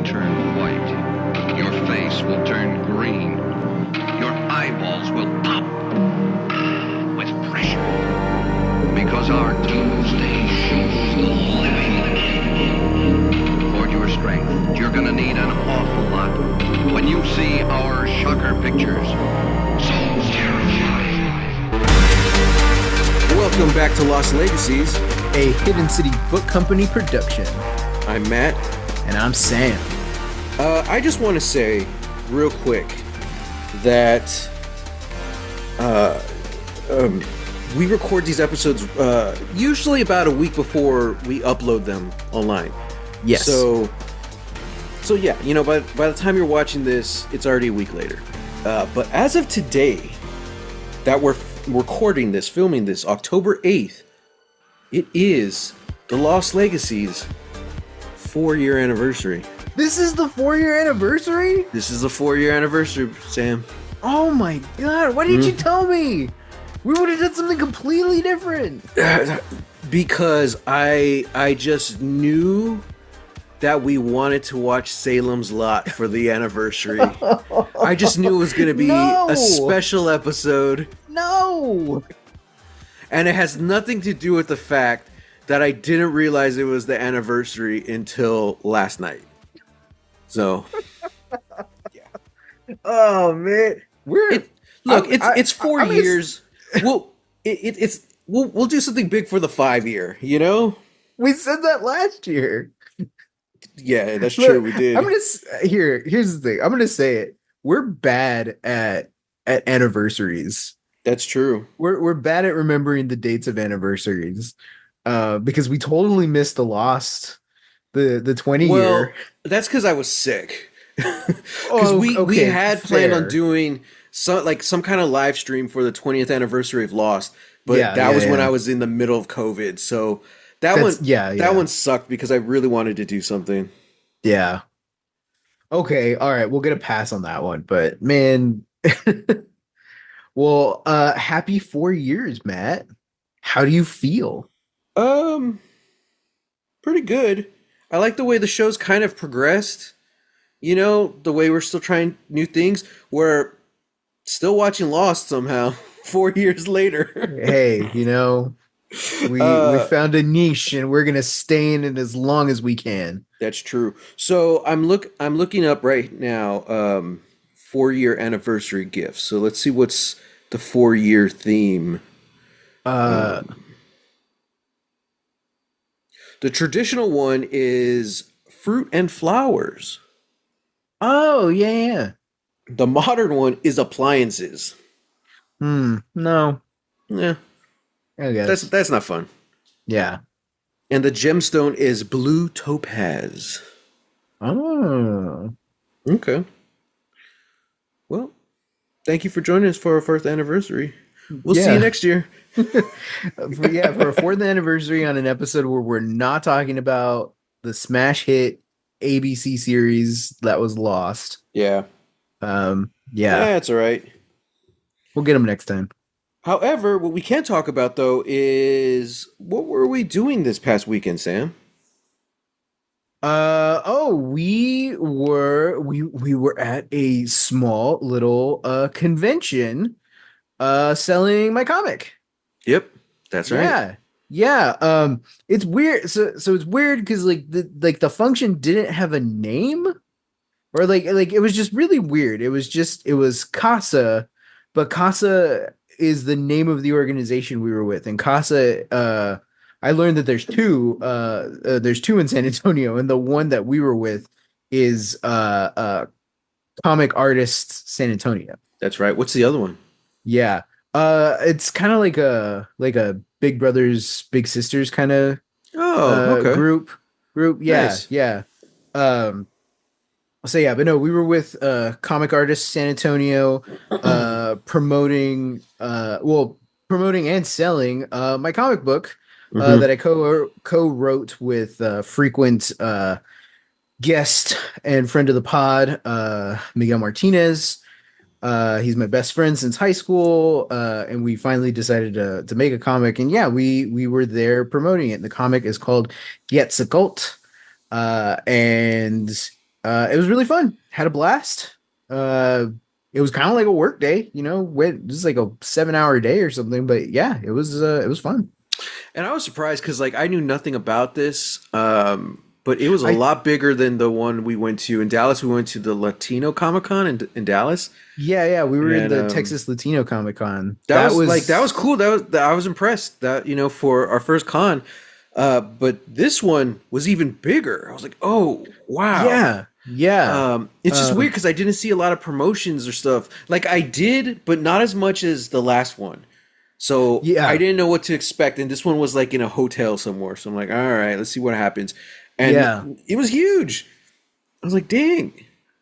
turn white. Your face will turn green. Your eyeballs will pop with pressure. Because our doomsday shows the living. For your strength, you're gonna need an awful lot when you see our shocker pictures. So terrifying. Welcome back to Lost Legacies, a Hidden City Book Company production. I'm Matt. And I'm Sam. I just want to say real quick that we record these episodes usually about a week before we upload them online. Yes. So yeah, you know, by the time you're watching this, it's already a week later. But as of today, that we're recording this, filming this, October 8th, it is the Lost Legacies 4-year anniversary. This is the 4-year anniversary? This is the 4-year anniversary, Sam. Oh my god, why didn't you tell me? We would have done something completely different. Because I just knew that we wanted to watch Salem's Lot for the anniversary. I just knew it was going to be a special episode. No! And it has nothing to do with the fact that I didn't realize it was the anniversary until last night. So, yeah. Oh man, it's 4 years. We'll do something big for the 5-year. You know, we said that last year. Yeah, that's true. We did. Here's the thing. I'm gonna say it. We're bad at anniversaries. That's true. We're bad at remembering the dates of anniversaries. Because we totally missed the Lost, the 20 year. That's because I was sick. Because we had planned on doing some kind of live stream for the 20th anniversary of Lost, but that was when I was in the middle of COVID. So that one sucked because I really wanted to do something. Yeah. Okay. All right. We'll get a pass on that one, but man. Well, happy 4 years, Matt. How do you feel? Pretty good. I like the way the show's kind of progressed. You know, the way we're still trying new things. We're still watching Lost somehow 4 years later. Hey, you know, we found a niche and we're gonna stay in it as long as we can. That's true. So I'm looking up right now 4-year anniversary gifts. So let's see what's the 4-year theme. The traditional one is fruit and flowers. Oh, yeah. The modern one is appliances. No. Yeah. I guess. That's not fun. Yeah. And the gemstone is blue topaz. Oh. Okay. Well, thank you for joining us for our 4th anniversary. We'll see you next year. For a 4th anniversary on an episode where we're not talking about the smash hit ABC series that was Lost. Yeah. Yeah, that's all right. We'll get them next time. However, what we can talk about though is what were we doing this past weekend, Sam? We were at a small little convention selling my comic. Yep, that's right. Yeah. It's weird. So it's weird because the function didn't have a name, or like it was just really weird. It was Casa, but Casa is the name of the organization we were with, and Casa. I learned that there's two in San Antonio, and the one that we were with is Comic Artists San Antonio. That's right. What's the other one? Yeah. It's kind of like a Big Brothers Big Sisters kind of group. Yeah. Nice. Yeah. So yeah, but no, we were with Comic Artists San Antonio promoting and selling my comic book that I co-wrote with frequent guest and friend of the pod, Miguel Martinez. He's my best friend since high school, and we finally decided to make a comic. And yeah, we were there promoting it. The comic is called Get Cult, and It was really fun. Had a blast. It was kind of like a work day, went this is like a 7-hour day or something, but yeah, it was fun. And I was surprised because like I knew nothing about this, but it was a I lot bigger than the one we went to in Dallas. We went to the Latino Comic Con in Dallas, Yeah, we were in and the Texas Latino Comic Con. that was cool. I was impressed that for our first con. But this one was even bigger. I was like, oh wow. yeah, yeah. It's just weird because I didn't see a lot of promotions or stuff. Like I did, but not as much as the last one. So Yeah. I didn't know what to expect, and this one was like in a hotel somewhere. So I'm like, all right, let's see what happens. And Yeah. it was huge. I was like, dang.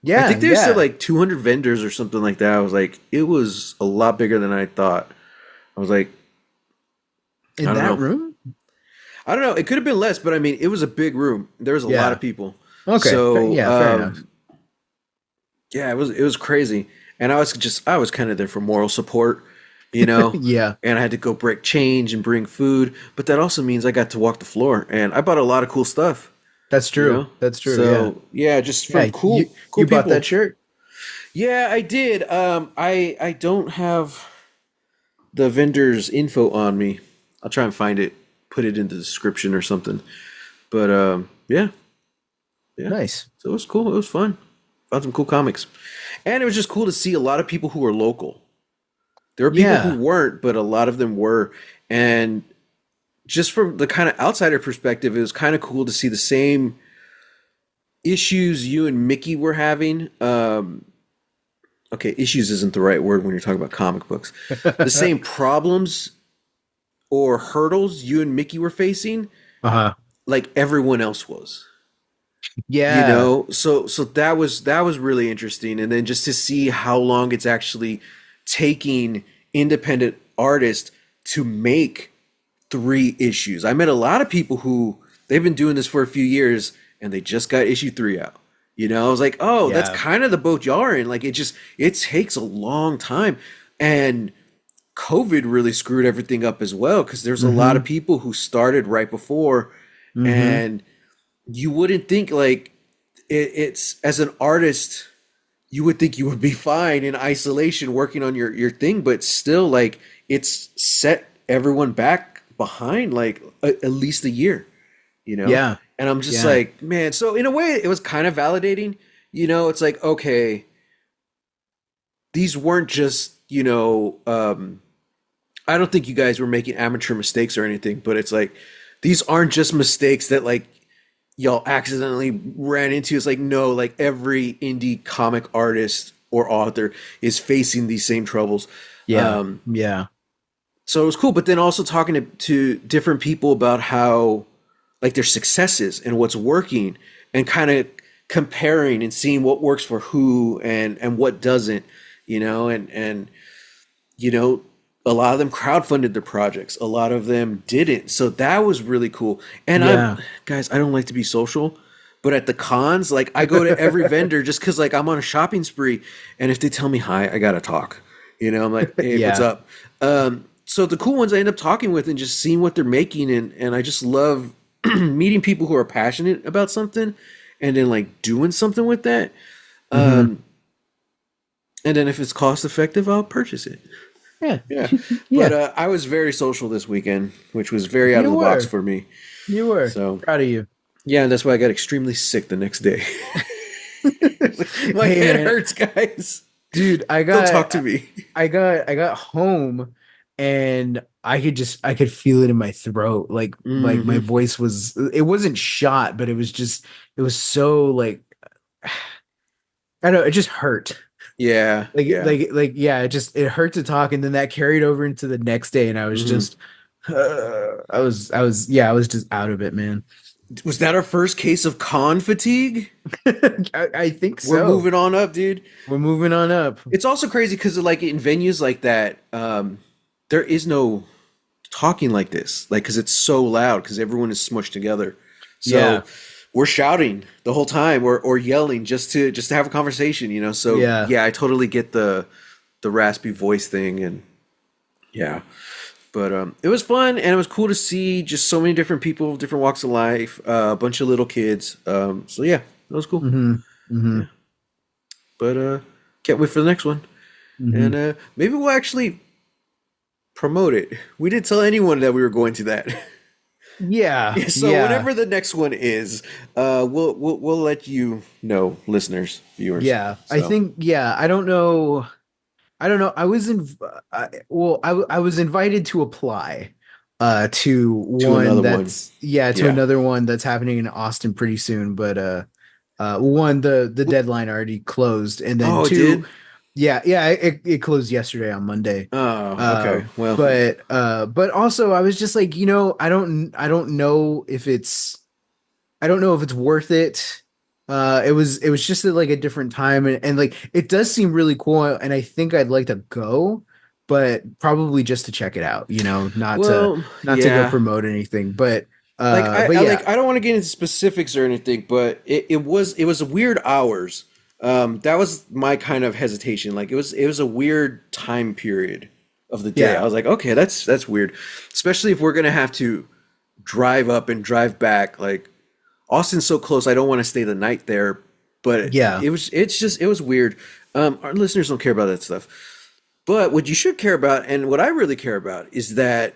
Yeah, I think there's yeah. still like 200 vendors or something like that. I was like, it was a lot bigger than I thought. I was like, In I don't that know. room? I don't know. It could have been less, but I mean, it was a big room. There was a Yeah. lot of people. Okay. So Fair enough. yeah, it was crazy, and I was kind of there for moral support, you know. Yeah. And I had to go break change and bring food, but that also means I got to walk the floor, and I bought a lot of cool stuff. That's You true. know? That's true. So yeah, just from Yeah. cool You cool bought people. that shirt? Yeah, I did. I don't have the vendor's info on me. I'll try and find it, put it in the description or something. But yeah. Nice. So it was cool. It was fun. Found some cool comics. And it was just cool to see a lot of people who were local. There were people Yeah. who weren't, but a lot of them were. And just from the kind of outsider perspective, it was kind of cool to see the same issues you and Mickey were having. Okay, issues isn't the right word when you're talking about comic books. The same problems or hurdles you and Mickey were facing, Uh-huh. like everyone else was. Yeah. So that was really interesting, and then just to see how long it's actually taking independent artists to make 3 issues. I met a lot of people who they've been doing this for a few years and they just got issue 3 out. I was like, oh, that's Yeah. kind of the boat y'all are in. Like it takes a long time, and COVID really screwed everything up as well because there's a lot of people who started right before, and you wouldn't think like it's as an artist, you would think you would be fine in isolation working on your thing, but still like it's set everyone back behind like at least a year, Yeah. And I'm just Yeah. like, man, so in a way it was kind of validating, it's like, okay, these weren't just, I don't think you guys were making amateur mistakes or anything, but it's like these aren't just mistakes that like y'all accidentally ran into. It's like, no, like every indie comic artist or author is facing these same troubles. Yeah. Yeah. So it was cool, but then also talking to different people about how like their successes and what's working, and kind of comparing and seeing what works for who and what doesn't, and a lot of them crowdfunded their projects. A lot of them didn't. So that was really cool. And Yeah. guys, I don't like to be social, but at the cons, like I go to every vendor just because like I'm on a shopping spree. And if they tell me hi, I gotta talk. I'm like, hey, Yeah. what's up? So the cool ones I end up talking with and just seeing what they're making, and I just love meeting people who are passionate about something and then like doing something with that. And then if it's cost effective, I'll purchase it. Yeah. Yeah. Yeah. But I was very social this weekend, which was very out of You the box were. for me. You were. So- Proud of you. Yeah, and that's why I got extremely sick the next day. My Hey, head man. hurts, guys. Dude, Don't talk to me. I got home and I could feel it in my throat. Like my voice it wasn't shot, but it was so like I don't know, it just hurt. Yeah. Yeah. It hurt to talk, and then that carried over into the next day, and I was just I was just out of it, man. Was that our first case of con fatigue? I think so. We're moving on up, dude. We're moving on up. It's also crazy because like in venues like that, there is no talking like this, like because it's so loud because everyone is smushed together. So Yeah. we're shouting the whole time or yelling just to have a conversation, So Yeah. I totally get the raspy voice thing, and yeah. But it was fun, and it was cool to see just so many different people, different walks of life, a bunch of little kids. So yeah, that was cool. Mm-hmm. Yeah. But can't wait for the next one. Mm-hmm. And maybe we'll actually promote it. We didn't tell anyone that we were going to that. Yeah, Yeah, so yeah, whenever the next one is, we'll let you know, listeners, viewers. yeah. I So think, yeah. I don't know. I don't know. I was in. I was invited to apply, to to one another one. that's yeah to Yeah. another one that's happening in Austin pretty soon. But one the deadline already closed, and then Oh, it two, did. yeah, it closed yesterday on Monday. Oh, Uh, okay. Well, but also I was just like, I don't know if it's I don't know if it's worth it. It was just at like a different time, and like it does seem really cool, and I think I'd like to go, but probably just to check it out, well, not to go yeah. promote anything. Like But yeah, I don't want to get into specifics or anything, but it was weird hours. That was my kind of hesitation. Like it was a weird time period of the day. I yeah, was like, okay, that's weird, especially if we're gonna have to drive up and drive back. Like Austin's so close, I don't want to stay the night there. But yeah, it was weird. Our listeners don't care about that stuff. But what you should care about, and what I really care about, is that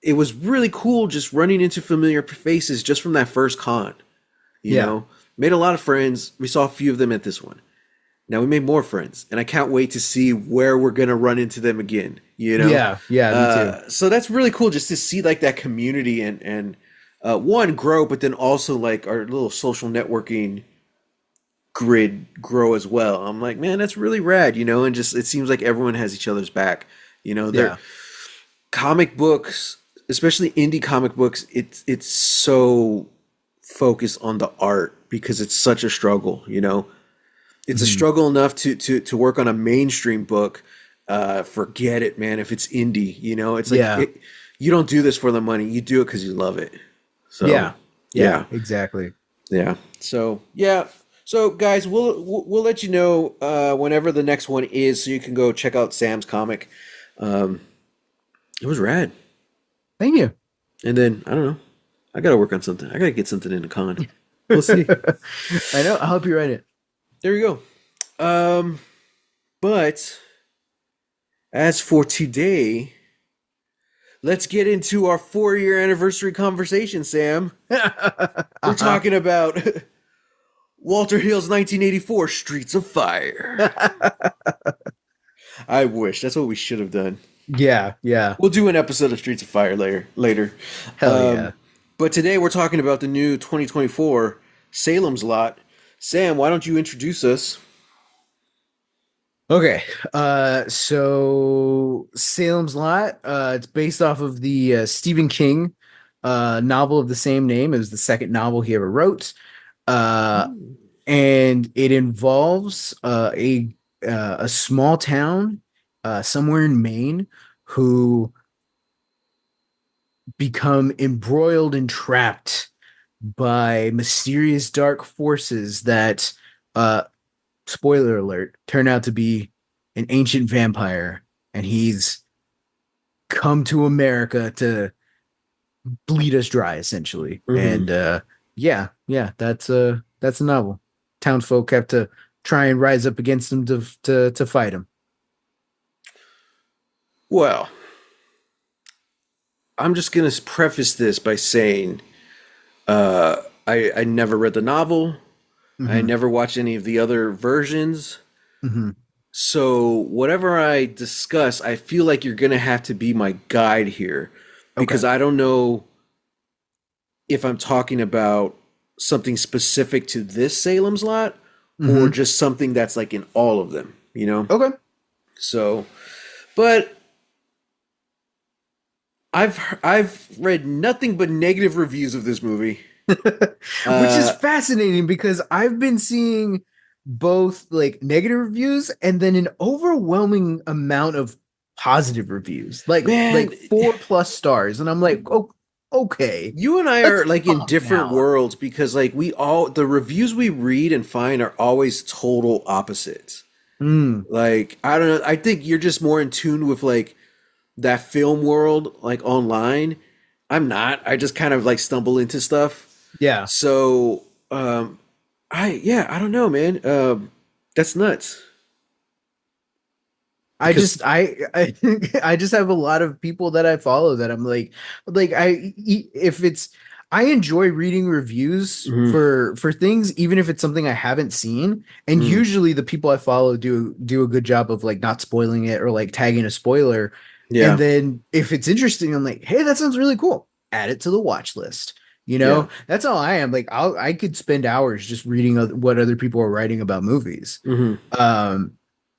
it was really cool just running into familiar faces just from that first con. You yeah, know, made a lot of friends. We saw a few of them at this one. Now we made more friends, and I can't wait to see where we're gonna run into them again. You know, yeah. Me too. so that's really cool just to see like that community and one grow, but then also like our little social networking grid grow as well. I'm like, man, that's really rad, you know, and just it seems like everyone has each other's back. You know, they're Yeah, comic books, especially indie comic books. It's so focused on the art because it's such a struggle, you know. It's a mhm. struggle enough to work on a mainstream book. Forget it, man. If it's indie, you know, it's like Yeah, you don't do this for the money. You do it because you love it. So, yeah, yeah. yeah, Exactly. yeah. So, yeah. So, guys, we'll let you know whenever the next one is, so you can go check out Sam's comic. Um, it was rad. Thank you. And then I don't know. I gotta work on something. I gotta get something in the con. We'll see. I know. I'll help you write it. There you go. But as for today, let's get into our 4-year anniversary conversation, Sam. We're Uh-huh. talking about Walter Hill's 1984 Streets of Fire. I wish. That's what we should have done. Yeah, yeah. We'll do an episode of Streets of Fire later. Hell yeah. But today we're talking about the new 2024 Salem's Lot. Sam, why don't you introduce us? Okay. So Salem's Lot, it's based off of the Stephen King novel of the same name. It was the second novel he ever wrote. Uh, and it involves a small town somewhere in Maine who become embroiled and trapped by mysterious dark forces that uh spoiler alert, turn out to be an ancient vampire, and he's come to America to bleed us dry, essentially. Hmm. And yeah, that's a novel. Townsfolk have to try and rise up against him to fight him. Well, I'm just gonna preface this by saying I never read the novel. I Hmm. never watched any of the other versions. Hmm. So whatever I discuss, I feel like you're gonna have to be my guide here Okay. because I don't know if I'm talking about something specific to this Salem's Lot or Hmm. just something that's like in all of them, you know? Okay. So, but I've read nothing but negative reviews of this movie. Which is Uh, fascinating because I've been seeing both like negative reviews and then an overwhelming amount of positive reviews, man, like 4+ stars, and I'm like, oh, okay, you and I let's are like in talk different now. worlds because like we all the reviews we read and find are always total opposites. Mm, Like, I don't know, I think you're just more in tune with like that film world like online. I'm not. I just kind of like stumble into stuff. yeah, So, I don't know, man. That's nuts. I Because just I I just have a lot of people that I follow that I'm like if it's I enjoy reading reviews mhm, for things even if it's something I haven't seen, and mhm, usually the people I follow do a good job of like not spoiling it or like tagging a spoiler, and yeah, then if it's interesting I'm like, hey, that sounds really cool, add it to the watch list. yeah. That's how I am. Like I could spend hours just reading what other people are writing about movies. Hmm. um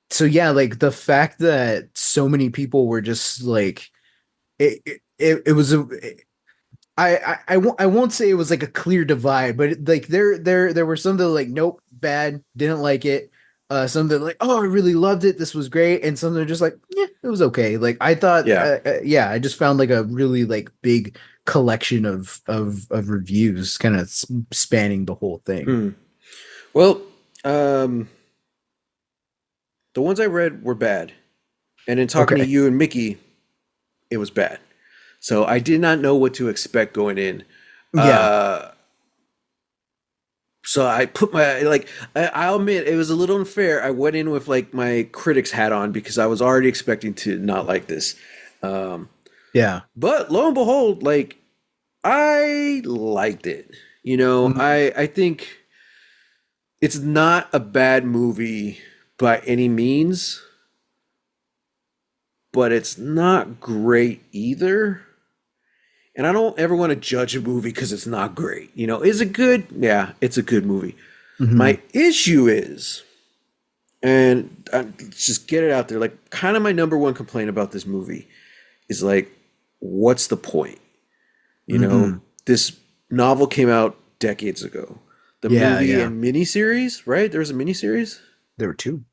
so yeah, like the fact that so many people were just like it was a I won't say it was like a clear divide, but like there were some that were like nope, bad, didn't like it. Some that like, oh, I really loved it, this was great, and some that are just like, yeah, it was okay. Like I thought, Yeah. yeah, I just found like a really like big collection of reviews, kind of spanning the whole thing. Hmm. Well, um, the ones I read were bad, and in talking to Okay, you and Mickey, it was bad. So I did not know what to expect going in. yeah, Uh, so I put my like I'll admit it was a little unfair. I went in with like my critics hat on because I was already expecting to not like this. Um, yeah. but lo and behold, like I liked it. Mhm. I think it's not a bad movie by any means, but it's not great either. And I don't ever want to judge a movie because it's not great. Is it good? Yeah, it's a good movie. Mhm. My issue is, and let's just get it out there, like, kind of my number one complaint about this movie is like, what's the point? You know, Mhm. this novel came out decades ago. The Yeah, movie yeah. and miniseries, right? There was a miniseries. There were two.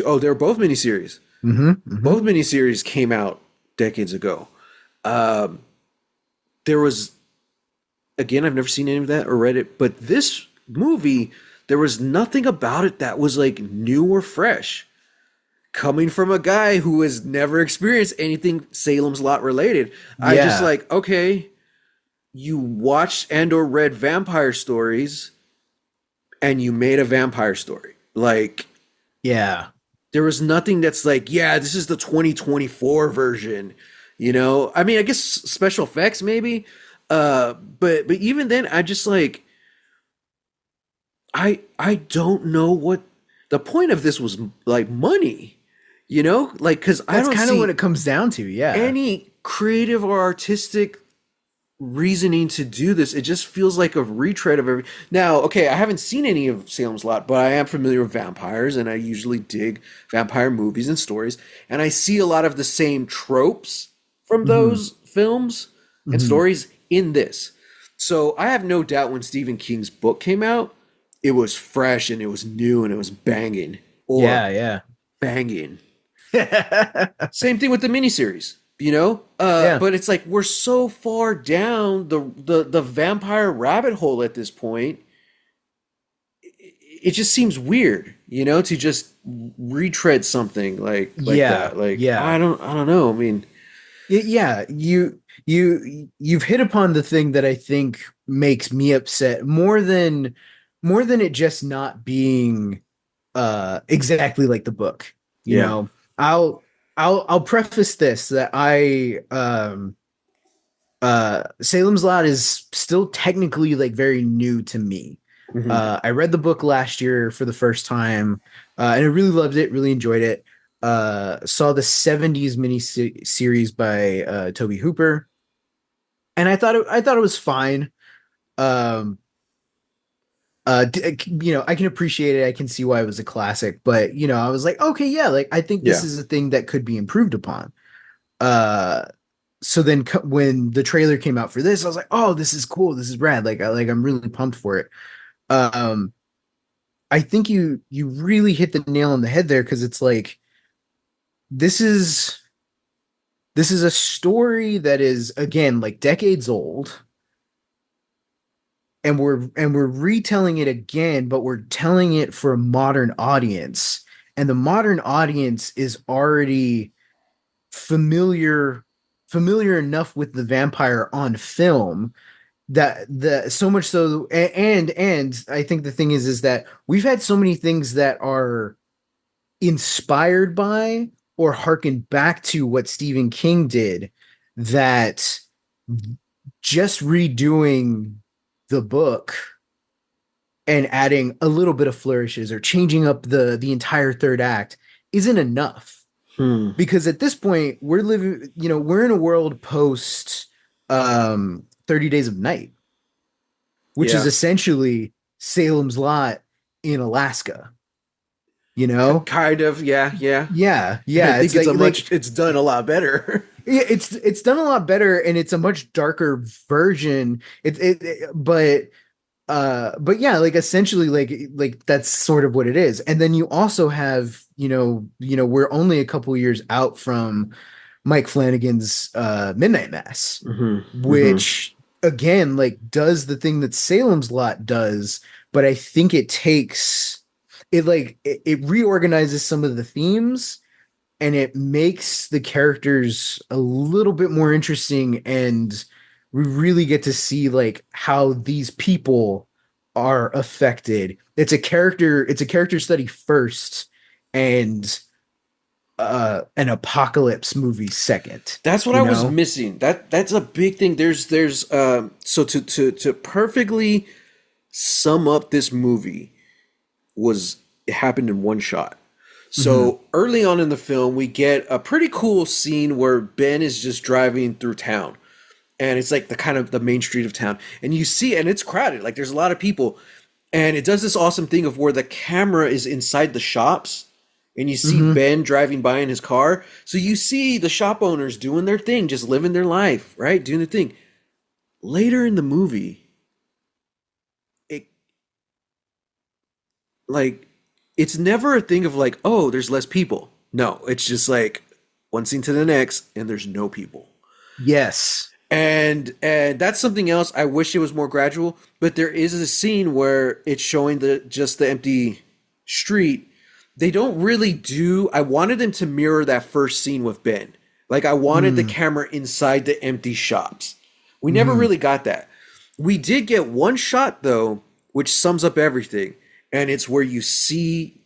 Oh, they were both miniseries. Mhm. Mhm. Both miniseries came out decades ago. Um, there was, again, I've never seen any of that or read it, but this movie, there was nothing about it that was like new or fresh. Coming from a guy who has never experienced anything Salem's Lot related, I just Yeah. like, okay, you watched and or read vampire stories and you made a vampire story. Like, Yeah. there was nothing that's like, yeah, this is the 2024 version. I mean, I guess special effects maybe, but even then, I just like, I don't know what the point of this was, like, money, like, because I That's don't kind of what see it comes down to. Yeah. any creative or artistic reasoning to do this. It just feels like a retread of every. Now, okay, I haven't seen any of Salem's Lot, but I am familiar with vampires, and I usually dig vampire movies and stories, and I see a lot of the same tropes from Hmm. those films and Hmm. stories in this. So I have no doubt when Stephen King's book came out, it was fresh and it was new and it was banging or Yeah. Yeah. banging. Same thing with the miniseries, Yeah. but it's like we're so far down the vampire rabbit hole at this point. It just seems weird, to just retread something like Yeah. that. Like, Yeah. I don't know. I mean, Yeah. You've hit upon the thing that I think makes me upset more than it just not being exactly like the book. You yeah. know, I'll I'll preface this that Salem's Lot is still technically like very new to me. Hmm. I read the book last year for the first time, and I really loved it, really enjoyed it. Saw the 70s mini series by Toby Hooper, and I thought it was fine. Um, I can appreciate it. I can see why it was a classic, but I was like, okay, yeah, like I think this Yeah. is a thing that could be improved upon. Uh, so then when the trailer came out for this, I was like, "Oh, this is cool. This is rad. I'm really pumped for it." Um, I think you really hit the nail on the head there because it's like this is this is a story that is again like decades old, and we're retelling it again, but we're telling it for a modern audience, and the modern audience is already familiar familiar enough with the vampire on film, that the so much so, and I think the thing is that we've had so many things that are inspired by or harken back to what Stephen King did, that just redoing the book and adding a little bit of flourishes or changing up the entire third act isn't enough, Hmm. because at this point we're living, we're in a world post 30 Days of Night, which is Yeah. essentially Salem's Lot in Alaska, you know. Kind of. Yeah. Yeah. Yeah, And I yeah, think it's it's a like much. It's done a lot better. yeah, it's done a lot better, and it's a much darker version. But yeah, like essentially, like that's sort of what it is. And then you also have, we're only a couple years out from Mike Flanagan's Midnight Mass, Hmm. Hmm. which again, like, does the thing that Salem's Lot does, but I think it reorganizes some of the themes, and it makes the characters a little bit more interesting, and we really get to see like how these people are affected. It's a character study first, and an apocalypse movie second, That's what you I was know. missing. That's a big thing. There's so to perfectly sum up this movie was it happened in one shot. Hmm. So early on in the film, we get a pretty cool scene where Ben is just driving through town, and it's like the kind of the main street of town, and you see, and it's crowded. Like there's a lot of people, and it does this awesome thing of where the camera is inside the shops, and you see Hmm. Ben driving by in his car. So you see the shop owners doing their thing, just living their life, right, doing their thing. Later in the movie, it like it's never a thing of like, oh, there's less people. No, it's just like one scene to the next, and there's no people. Yes. And that's something else. I wish it was more gradual, but there is a scene where it's showing the empty street. They don't really do. I wanted them to mirror that first scene with Ben. Like I wanted the Mm. camera inside the empty shops. We never Hmm. really got that. We did get one shot though, which sums up everything, and it's where you see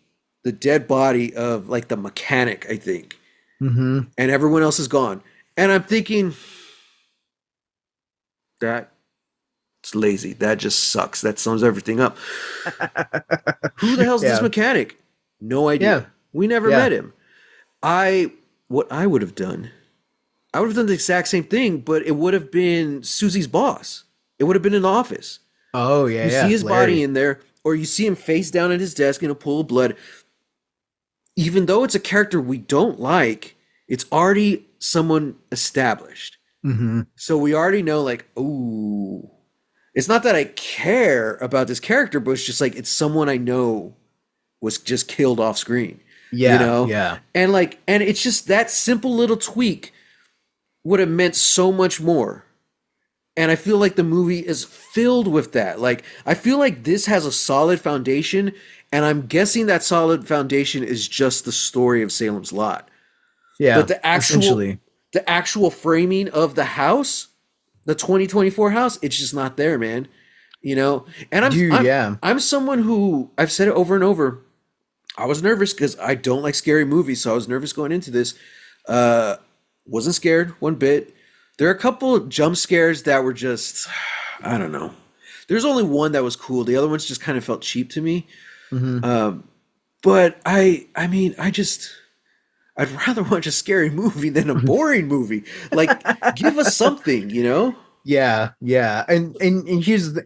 the dead body of like the mechanic, I think, Hmm. and everyone else is gone. And I'm thinking that it's lazy. That just sucks. That sums everything up. Who the hell's this Yeah. mechanic? No Yeah. idea. We never Yeah. met him. I what I would have done. I would have done the exact same thing, but it would have been Susie's boss. It would have been in the office. Oh yeah, You see yeah. his body Larry. in there, or you see him face down at his desk in a pool of blood. Even though it's a character we don't like, it's already someone established. Hmm. So we already know, like, ooh, it's not that I care about this character, but it's just like it's someone I know was just killed off screen, you Yeah, know? yeah. And it's just that simple little tweak would have meant so much more. And I feel like the movie is filled with that. Like I feel like this has a solid foundation, and I'm guessing that solid foundation is just the story of Salem's Lot. But Yeah, essentially. the actual framing of the house, the 2024 house, it's just not there, man. You know? And Dude, yeah. I'm someone who I've said it over and over. I was nervous because I don't like scary movies, so I was nervous going into this. Uh, wasn't scared one bit. There are a couple jump scares that were just, I don't know. There's only one that was cool. The other ones just kind of felt cheap to me. Hmm. But I mean, I'd rather watch a scary movie than a boring movie. Like, give us something, you know? Yeah, yeah. And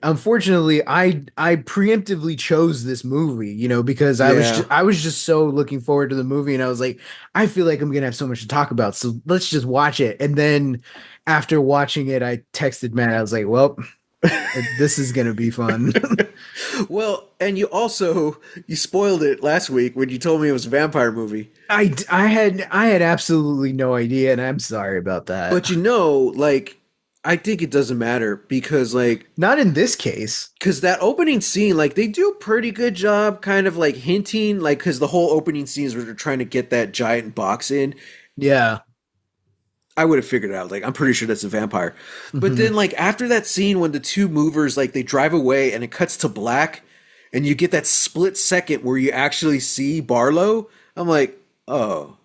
unfortunately, I preemptively chose this movie, because Yeah. I was just so looking forward to the movie, and I was like, I feel like I'm gonna have so much to talk about, so let's just watch it. And then after watching it, I texted Matt. I was like, well, this is gonna be fun. Well, and you spoiled it last week when you told me it was a vampire movie. I had absolutely no idea, and I'm sorry about that. But like I think it doesn't matter because like Not in this case. because that opening scene, like they do a pretty good job kind of like hinting, like because the whole opening scene is where they're trying to get that giant box in. Yeah. I would have figured it out. Like, I'm pretty sure that's a vampire. But Mhm. then, like, after that scene when the two movers, like, they drive away and it cuts to black, and you get that split second where you actually see Barlow, I'm like, oh,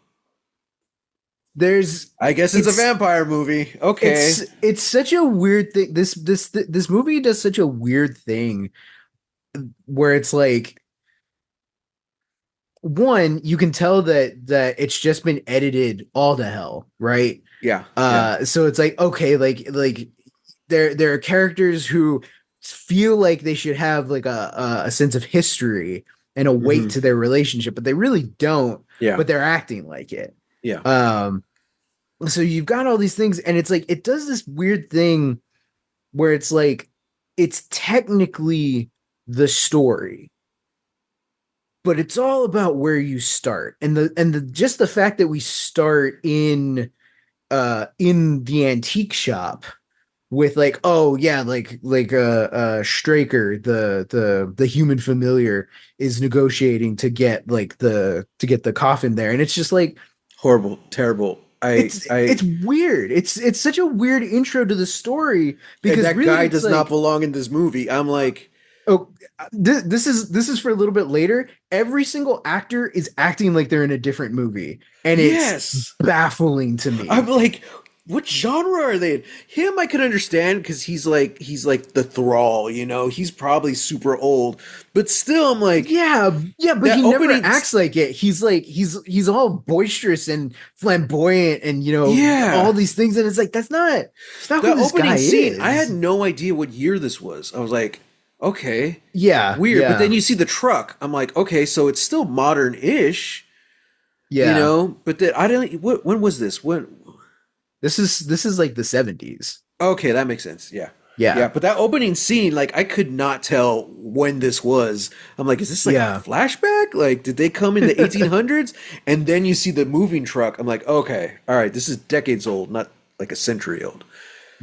There's I guess it's a it's vampire movie. Okay. it's such a weird thing. This movie does such a weird thing where it's like, one, you can tell that it's just been edited all to hell, right? Yeah. Yeah. So it's like, okay, like there are characters who feel like they should have like a sense of history and a weight Hmm. to their relationship, but they really don't, Yeah. but they're acting like it. Yeah. Um, so you've got all these things, and it's like it does this weird thing where it's like it's technically the story, but it's all about where you start. And the just the fact that we start in the antique shop with like, oh yeah, Straker, the human familiar, is negotiating to get like the coffin there, and it's just like Horrible. Terrible. it's weird. It's such a weird intro to the story And because that really guy it's does not like, belong in this movie. I'm like, oh, this is for a little bit later. Every single actor is acting like they're in a different movie, and it's yes. baffling to I'm me. like, what genre are they in? Him, I could understand because he's like the thrall, you know. He's probably super old, but still, I'm like Yeah, but that he never opening. acts like it. He's like he's all boisterous and flamboyant and all Yeah, these things, and it's not who that this opening guy scene. I had is. no idea what year this was. I was like, okay, Yeah, weird. But then yeah, you see the truck. I'm like, okay, so it's still modern-ish, you yeah. know. But then I don't. When was this? When? This is like the 70s. Okay, that makes sense. Yeah. Yeah, Yeah, but that opening scene, like, I could not tell when this was. I'm like, is this like a yeah, flashback? Like, did they come in the 1800s? And then you see the moving truck. I'm like, okay, all right, this is decades old, not like a century old.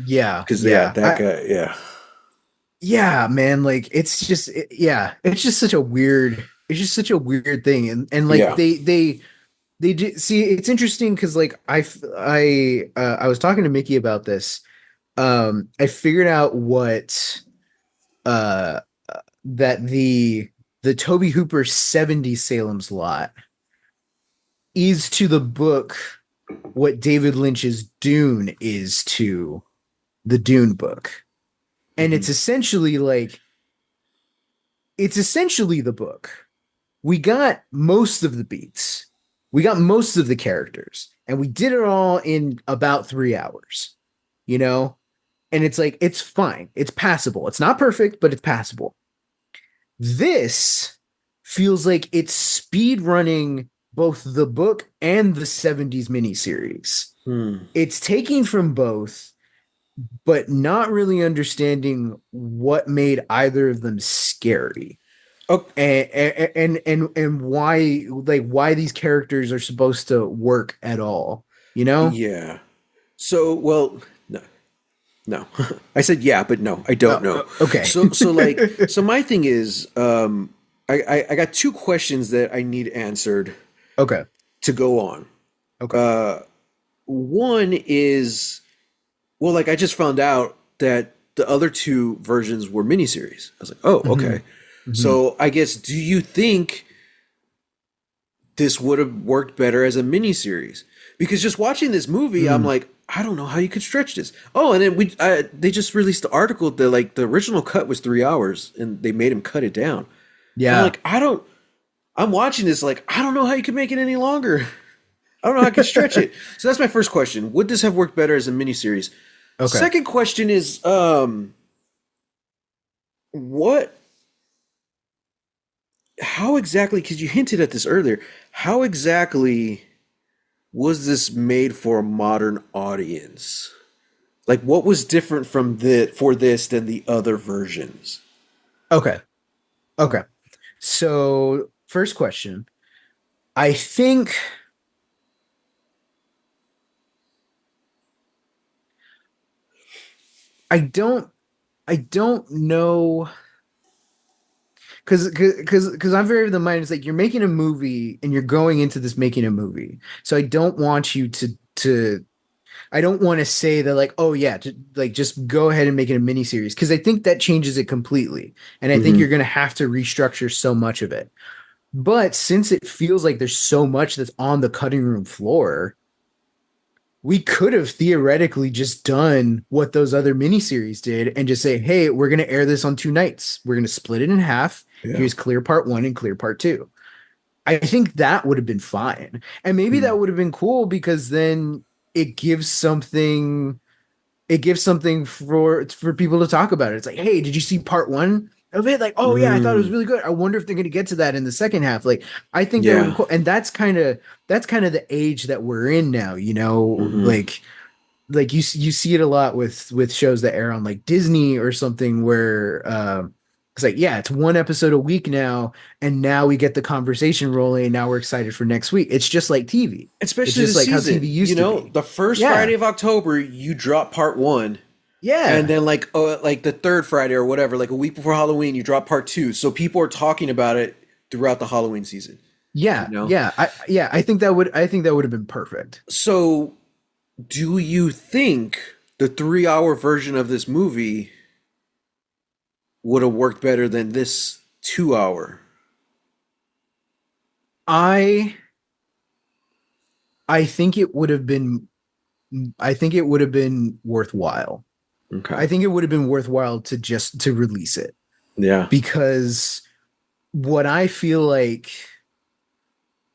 yeah, Because, yeah, yeah. that guy, yeah. Yeah, man, like yeah, it's just such a weird thing, and like Yeah. they do see. It's interesting because like I was talking to Mickey about this. I figured out what uh that the Toby Hooper 70 Salem's Lot is to the book what David Lynch's Dune is to the Dune book. And Hmm. it's essentially the book. We got most of the beats. We got most of the characters, and we did it all in about 3 hours, you know? And it's like, it's fine. It's passable. It's not perfect, but it's passable. This feels like it's speed running both the book and the 70s miniseries. Hmm. It's taking from both, but not really understanding what made either of them scary. Oh, And why these characters are supposed to work at all, you know? yeah. So, well, no, no. I said yeah, but no, I don't know. Okay. So my thing is, I got two questions that I need answered Okay. to go on. Okay. One is, well, like I just found out that the other two versions were miniseries. I was like, oh, Mhm. okay. Mhm. So I guess, do you think this would have worked better as a miniseries? Because just watching this movie, I'm Mm. like, I don't know how you could stretch this. Oh, and then they just released the article that like the original cut was 3 hours, and they made him cut it down. I'm Yeah. like, I don't. I'm watching this like I don't know how you could make it any longer. I don't know how I could stretch it. So that's my first question. Would this have worked better as a miniseries? Okay. Second question is, what? How exactly? Because you hinted at this earlier. How exactly was this made for a modern audience? Like, what was different from the for this than the other versions? Okay. Okay. So, first question. I think I don't I don't know because I'm very of the mind. It's like you're making a movie and you're going into this making a movie. So I don't want you to I don't want to say that like, oh yeah, like just go ahead and make it a mini series because I think that changes it completely, and I think Hmm. you're going to have to restructure so much of it. But since it feels like there's so much that's on the cutting room floor, we could have theoretically just done what those other miniseries did and just say, hey, we're going to air this on 2 nights. We're going to split it in half. Yeah. Here's clear part one and clear part two. I think that would have been fine. And maybe Hmm. that would have been cool because then it gives something for people to talk about it. It's like, hey, did you see part one of it? Like, oh yeah, I thought it was Mm. really good. I wonder if they're gonna get to that in the second half. Like, I think that would be Yeah. cool. And that's kind of the age that we're in now, Hmm. like you see it a lot with shows that air on like Disney or something where it's like, yeah, it's one episode a week now, and now we get the conversation rolling, and now we're excited for next week. It's just like TV. It's Especially just this like how TV season, used to be. the first Yeah. Friday of October, you drop part one, and Yeah. then like the third Friday or whatever, like a week before Halloween, you drop part two. So people are talking about it throughout the Halloween season. You Yeah, know. yeah, I think that would have been perfect. So, do you think the 3 hour version of this movie would have worked better than this 2 hour? I I think it would have been I think it would have been worthwhile. Okay. I think it would have been worthwhile to release it Yeah. because what I feel like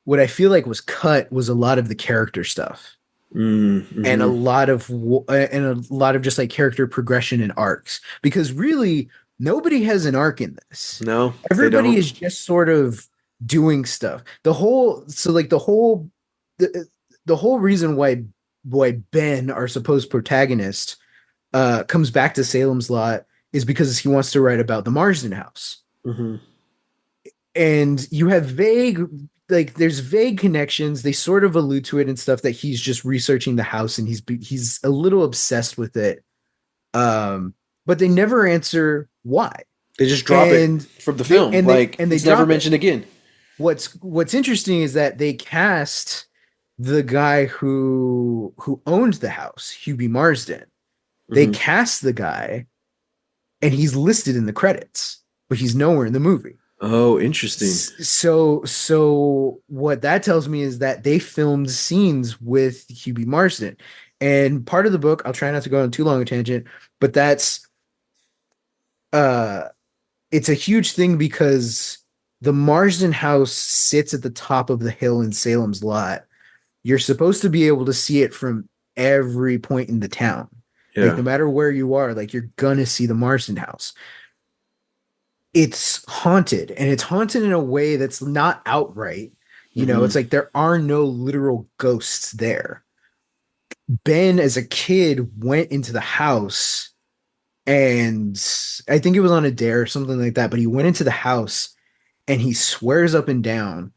what I feel like was cut was a lot of the character stuff and a Mm-hmm. lot of just like character progression and arcs because really nobody has an arc in this. No, they Everybody don't. is just sort of doing stuff. The, the whole reason why Ben, our supposed protagonist, comes back to Salem's Lot is because he wants to write about the Marsden house. Mm-hmm. And you have there's vague connections. They sort of allude to it and stuff that he's just researching the house and he's a little obsessed with it. But they never answer why. They just drop it And from the they film. and they Like and they it's never drop it. mentioned again. What's interesting is that they cast the guy who owned the house, Hubie Marsden. They Hmm. cast the guy and he's listed in the credits, but he's nowhere in the movie. Oh, interesting. So what that tells me is that they filmed scenes with Hubie Marsden. And part of the book, I'll try not to go on too long a tangent, but that's uh it's a huge thing because the Marsden house sits at the top of the hill in Salem's Lot. You're supposed to be able to see it from every point in the town. Like Yeah. no matter where you are, like you're gonna see the Marsden house. It's haunted, and it's haunted in a way that's not outright. Hmm. It's like there are no literal ghosts there. Ben, as a kid, went into the house, and I think it was on a dare or something like that, but he went into the house and he swears up and down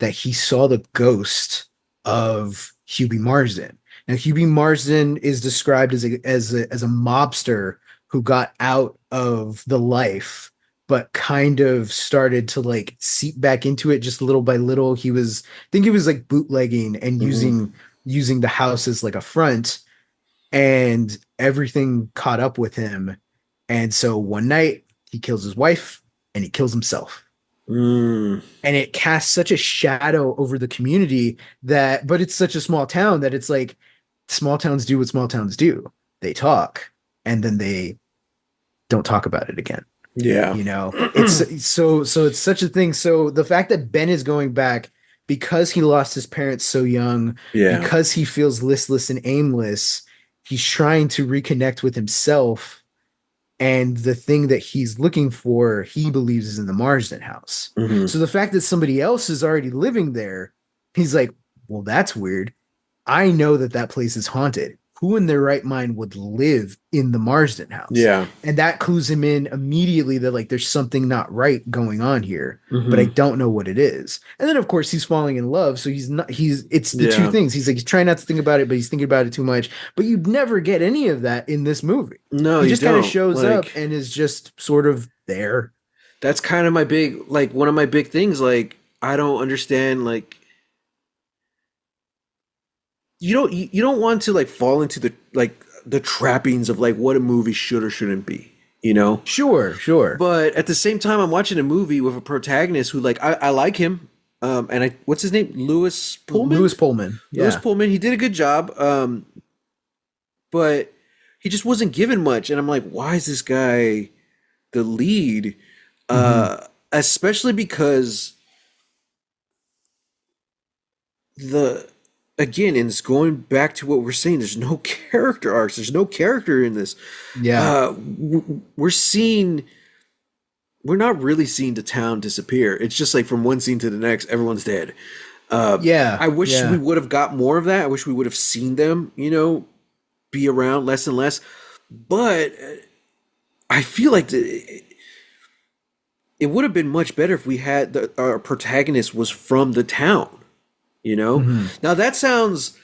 that he saw the ghost of Hubie Marsden. Now, Hubie Marsden is described as a mobster who got out of the life, but kind of started to like seep back into it just little by little. I think he was like bootlegging and Hmm. using the house as like a front, and everything caught up with him. And so one night he kills his wife and he kills himself, Mm. and it casts such a shadow over the community but it's such a small town that it's like small towns do what small towns do. They talk and then they don't talk about it again. Yeah. It's it's such a thing. So the fact that Ben is going back because he lost his parents so young, Yeah. because he feels listless and aimless, he's trying to reconnect with himself, and the thing that he's looking for, he believes is in the Marsden house. Hmm. So the fact that somebody else is already living there, he's like, well, that's weird. I know that place is haunted. Who in their right mind would live in the Marsden house? Yeah. And that clues him in immediately that like there's something not right going on here, but I Hmm. don't know what it is. And then of course he's falling in love, so it's the two Yeah. things. He's trying not to think about it, but he's thinking about it too much. But you'd never get any of that in this movie. No, He you just kind of don't. shows up Like and is just sort of there. that's kind of my big like one of my big things. Like I don't understand. Like you don't want to like fall into the trappings of like what a movie should or shouldn't be, you know. Sure. But at the same time, I'm watching a movie with a protagonist who like I like him. And what's his name? Lewis Pullman. Lewis Pullman. Lewis Yeah. Pullman. He did a good job. But he just wasn't given much, and I'm like, why is this guy the lead? Especially because the again, and it's going back to what we're saying. There's no character arcs. There's no character in this. Yeah. We're seeing. We're not really seeing the town disappear. It's just like from one scene to the next, everyone's dead. Yeah. I wish yeah. we would have got more of that. I wish we would have seen them, be around less and less. But I feel like it would have been much better if we had our protagonist was from the town. Now that sounds,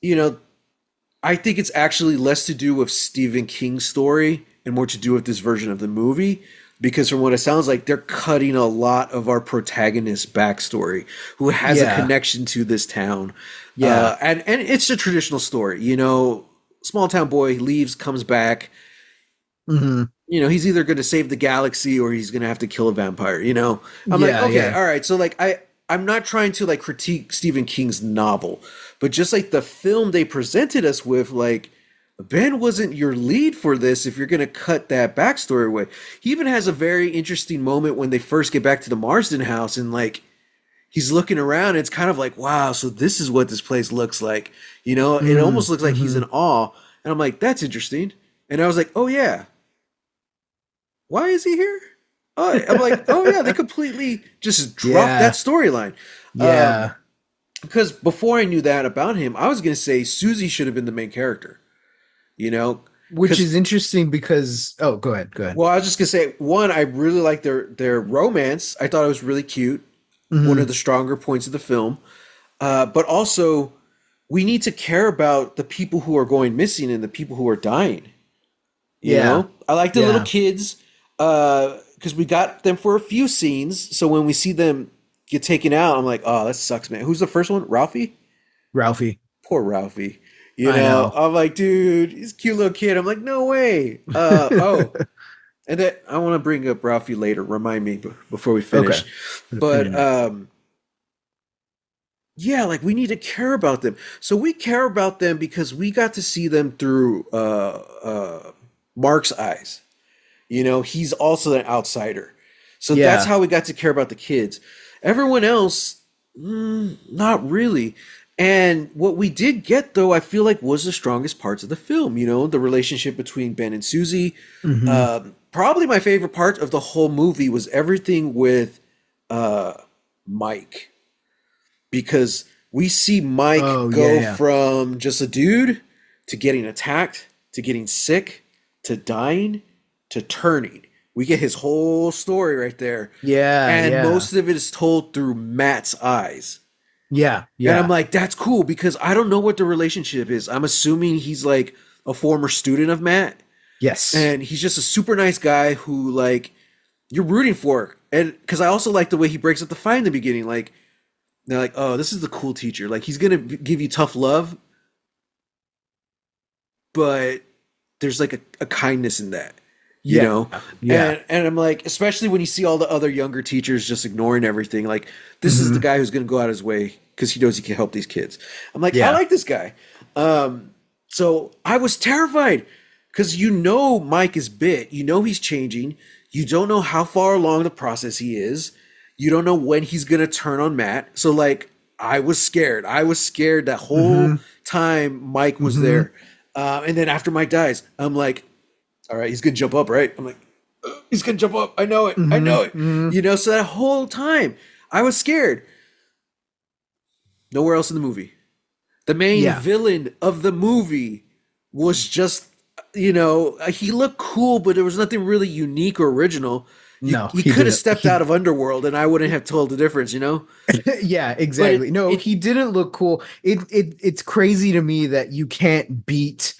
I think it's actually less to do with Stephen King's story and more to do with this version of the movie. Because from what it sounds like, they're cutting a lot of our protagonist's backstory, who has a connection to this town. Yeah, and it's a traditional story. Small town boy leaves, comes back. He's either going to save the galaxy or he's going to have to kill a vampire. I'm like, okay, all right. So like, I'm not trying to like critique Stephen King's novel, but just like the film they presented us with, like. Ben wasn't your lead for this if you're going to cut that backstory away. He even has a very interesting moment when they first get back to the Marsden house and like he's looking around. And it's kind of like, wow, so this is what this place looks like. It almost looks like he's in awe. And I'm like, that's interesting. And I was like, oh yeah. Why is he here? I'm like, oh yeah, they completely just dropped that storyline. Yeah. Because before I knew that about him, I was going to say Susie should have been the main character. Which is interesting because go ahead. Well, I was just gonna say, one, I really like their romance. I thought it was really cute. One of the stronger points of the film. But also, we need to care about the people who are going missing and the people who are dying. You know? I like the little kids because we got them for a few scenes. So when we see them get taken out, I'm like, oh, that sucks, man. Who's the first one? Ralphie. Poor Ralphie. I know. I'm like, dude, he's a cute little kid. I'm like, no way. And then I want to bring up Ralphie later. Remind me before we finish. Okay. But yeah, like we need to care about them. So we care about them because we got to see them through Mark's eyes. He's also an outsider. So that's how we got to care about the kids. Everyone else, not really. And what we did get, though, I feel like was the strongest parts of the film. The relationship between Ben and Susie. Probably my favorite part of the whole movie was everything with Mike. Because we see Mike go from just a dude to getting attacked, to getting sick, to dying, to turning. We get his whole story right there. And most of it is told through Matt's eyes. Yeah. And I'm like, that's cool because I don't know what the relationship is. I'm assuming he's like a former student of Matt. Yes. And he's just a super nice guy who like you're rooting for. And because I also like the way he breaks up the fight in the beginning. Like they're like, oh, this is the cool teacher. Like he's going to give you tough love. But there's like a kindness in that. You know? Yeah. And I'm like, especially when you see all the other younger teachers just ignoring everything, like this is the guy who's going to go out his way because he knows he can help these kids. I'm like, I like this guy. So I was terrified because Mike is bit. He's changing. You don't know how far along the process he is. You don't know when he's going to turn on Matt. So like, I was scared. That whole time Mike was there. And then after Mike dies, I'm like, all right, he's going to jump up, right? I'm like, he's going to jump up. I know it. I know it. So that whole time I was scared. Nowhere else in the movie. The main villain of the movie was just, he looked cool, but there was nothing really unique or original. He could have stepped out of Underworld and I wouldn't have told the difference, Yeah, exactly. He didn't look cool. It's crazy to me that you can't beat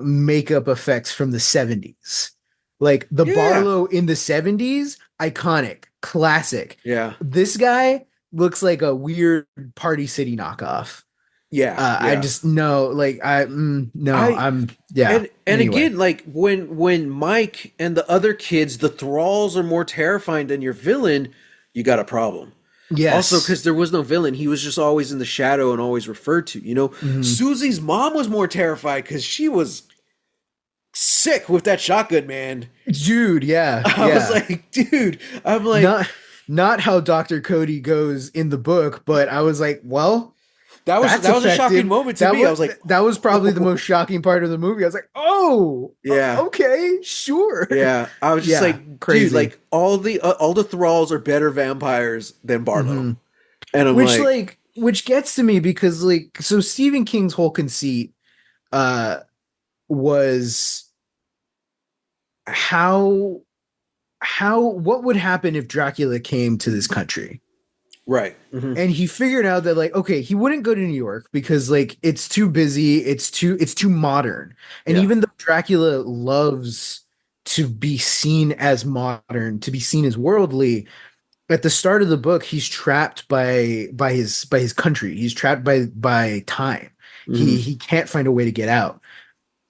makeup effects from the 70s. Like the Barlow in the 70s, iconic, classic. Yeah. This guy, looks like a weird Party City knockoff. Yeah, I yeah. just no, like no, I I'm yeah. and Anyway, again, like when Mike and the other kids, the thralls are more terrifying than your villain, you got a problem. Also, yes. because there was no villain, he was just always in the shadow and always referred to. Mhm. Susie's mom was more terrified because she was sick with that shotgun, man. Dude, yeah, I was yeah. like, dude, I'm like, Not how Dr. Cody goes in the book, but I was like, well, that's that was a shocking effective. moment to me. I was like, That was probably the most oh, shocking part of the movie. I was like, oh, yeah, okay, sure. yeah. I was just Yeah, like, dude, crazy. like all the thralls are better vampires than Barlow, Hmm. and I'm like, Which gets to me because like so Stephen King's whole conceit uh was how what would happen if Dracula came to this country. right, hmm, And he figured out that like okay, he wouldn't go to New York because like it's too busy, it's too modern. And yeah, even though Dracula loves to be seen as modern, to be seen as worldly, at the start of the book he's trapped by his country. He's trapped by time. hmm, He can't find a way to get out.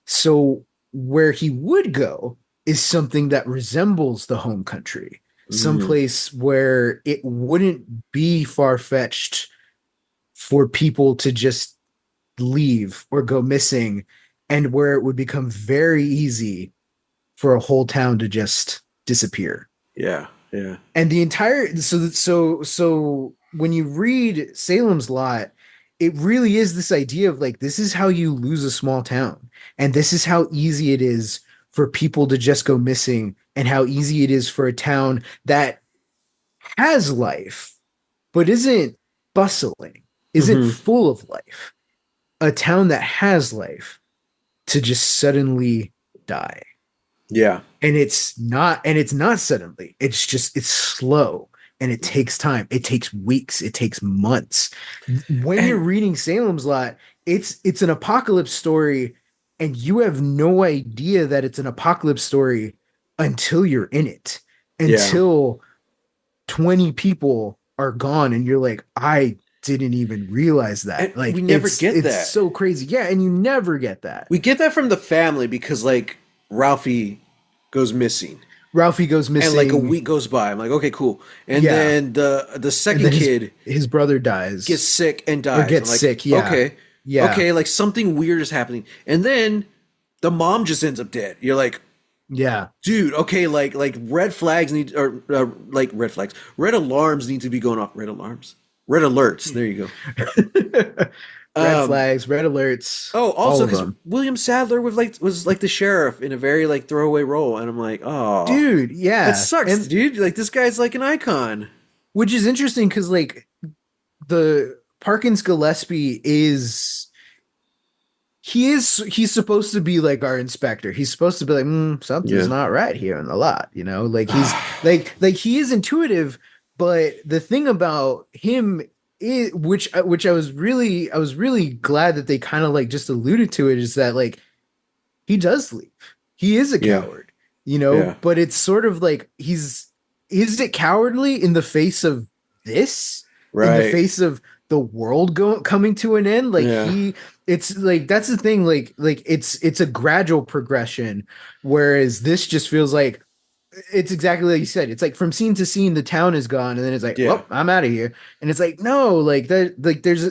So where he would go is something that resembles the home country, hmm, someplace where it wouldn't be far-fetched for people to just leave or go missing, and where it would become very easy for a whole town to just disappear. yeah, yeah, And the entire so when you read Salem's Lot, it really is this idea of like this is how you lose a small town, and this is how easy it is for people to just go missing, and how easy it is for a town that has life but isn't bustling, isn't hmm, full of life, a town that has life to just suddenly die. yeah, And it's not suddenly, it's just it's slow, and it takes time, it takes weeks, it takes months. When you're and reading Salem's Lot, it's an apocalypse story, and you have no idea that it's an apocalypse story until you're in it, yeah, until 20 people are gone and you're like, I didn't even realize and that. we Like never get it's that. so crazy. Yeah, and you never get that. We get that from the family because like Ralphie goes missing. Ralphie goes And like a missing. week goes by. I'm like, okay, cool. And Yeah. then the And second then kid his brother gets dies sick and or dies. I'm gets like, sick. Yeah. okay, Yeah. okay, like something weird is happening. And then the mom just ends up dead. You're like, Yeah. dude, okay, like red flags need or like red flags, red alarms need to be going off. Red alarms, red alerts. There you go. Red flags, red alerts, Oh, all also of because them. William Sadler was like the sheriff in a very like throwaway role, and I'm like, oh, Dude, that yeah. sucks, And dude. Like this guy's like an icon. which is interesting because like the Parkins Gillespie he's supposed to be like our inspector. He's supposed to be like, something's Yeah. not right here in the lot, you know? Like he's like he is intuitive, but the thing about him is which I was really glad that they kind of like just alluded to it, is that like he does leave. He is a Yeah. coward, you know, Yeah. but it's sort of like is it cowardly in the face of this? In the Right. face of the world coming to an end? Like Yeah. it's like that's the thing, like it's a gradual progression, whereas this just feels like it's exactly like you said. It's like from scene to scene, the town is gone, and then it's like, Yeah. well, I'm out of here. And it's like, no, like that, like there's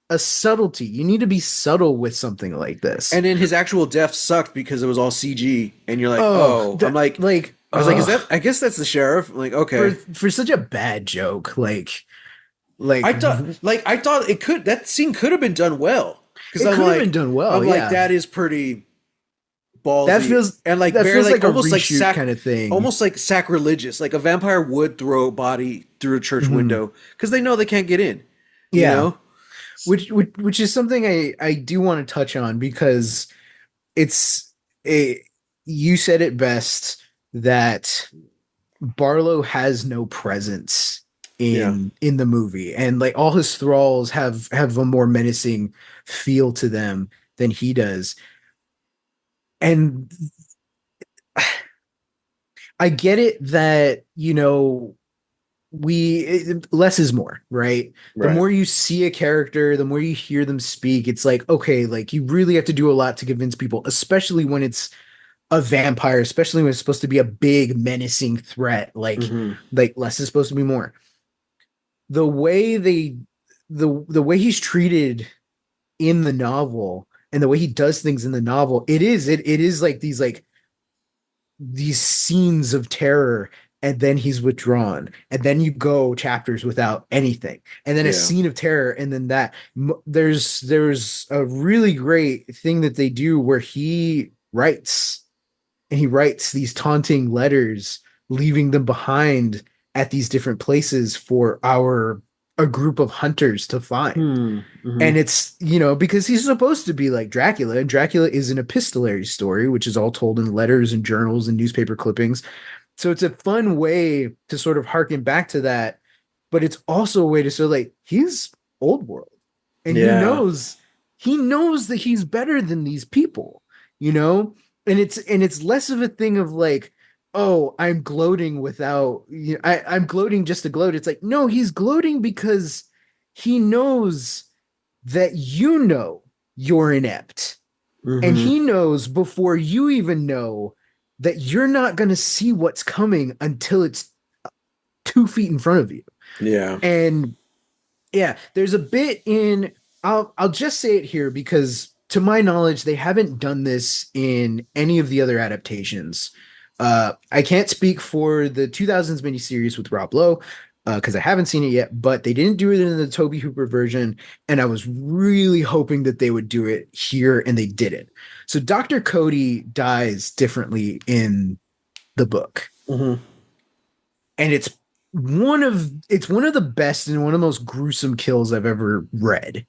a subtlety. You need to be subtle with something like this. And then his actual death sucked because it was all CG, and you're like, Oh, oh, I'm like, like, I was like, is that? I guess that's the sheriff. I'm like, okay. for such a bad joke, like I thought it could. That scene could have been done well because it I'm could have like, been done well. I'm like, Yeah, that is pretty ballsy and like that very feels like a almost like reshoot kind of thing. almost like sacrilegious. Like a vampire would throw a body through a church Mhm. window because they know they can't get in. You Yeah, know? which is something I do want to touch on because it's a you said it best that Barlow has no presence Yeah. in the movie, and like all his thralls have a more menacing feel to them than he does. And I get it that, you know, less is more, right? The Right. more you see a character, the more you hear them speak, it's like, okay, like you really have to do a lot to convince people, especially when it's a vampire, especially when it's supposed to be a big menacing threat. Hmm. Like less is supposed to be more. The way they the way he's treated in the novel and the way he does things in the novel, it is like these scenes of terror, and then he's withdrawn, and then you go chapters without anything, and then a Yeah. scene of terror, and then that. There's a really great thing that they do where he writes these taunting letters, leaving them behind at these different places for our a group of hunters to find. Hmm. And it's, because he's supposed to be like Dracula, and Dracula is an epistolary story, which is all told in letters and journals and newspaper clippings. So it's a fun way to sort of harken back to that, but it's also a way to sort of like, he's old world, and Yeah. he knows that he's better than these people, you know? And it's less of a thing of like, oh, I'm gloating without, I'm gloating just to gloat. It's like, no, he's gloating because he knows that you're inept. And Hmm. he knows before you even know that you're not going to see what's coming until it's 2 feet in front of you. Yeah. And yeah, there's a bit in, I'll just say it here because to my knowledge, they haven't done this in any of the other adaptations. I can't speak for the 2000s miniseries with Rob Lowe because I haven't seen it yet, but they didn't do it in the Toby Hooper version, and I was really hoping that they would do it here, and they didn't. So Dr. Cody dies differently in the book, Hmm. and it's one of the best and one of the most gruesome kills I've ever read.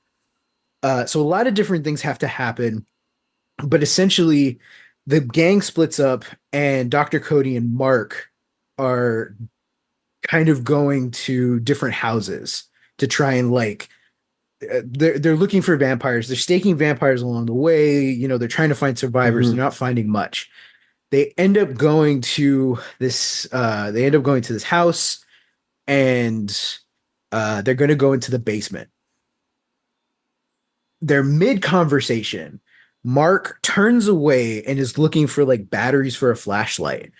So a lot of different things have to happen, but essentially the gang splits up, and Dr. Cody and Mark are kind of going to different houses to try and like they're looking for vampires. They're staking vampires along the way. They're trying to find survivors. Hmm. They're not finding much. They end up going to this house, and they're going to go into the basement. They're mid conversation. Mark turns away and is looking for like batteries for a flashlight.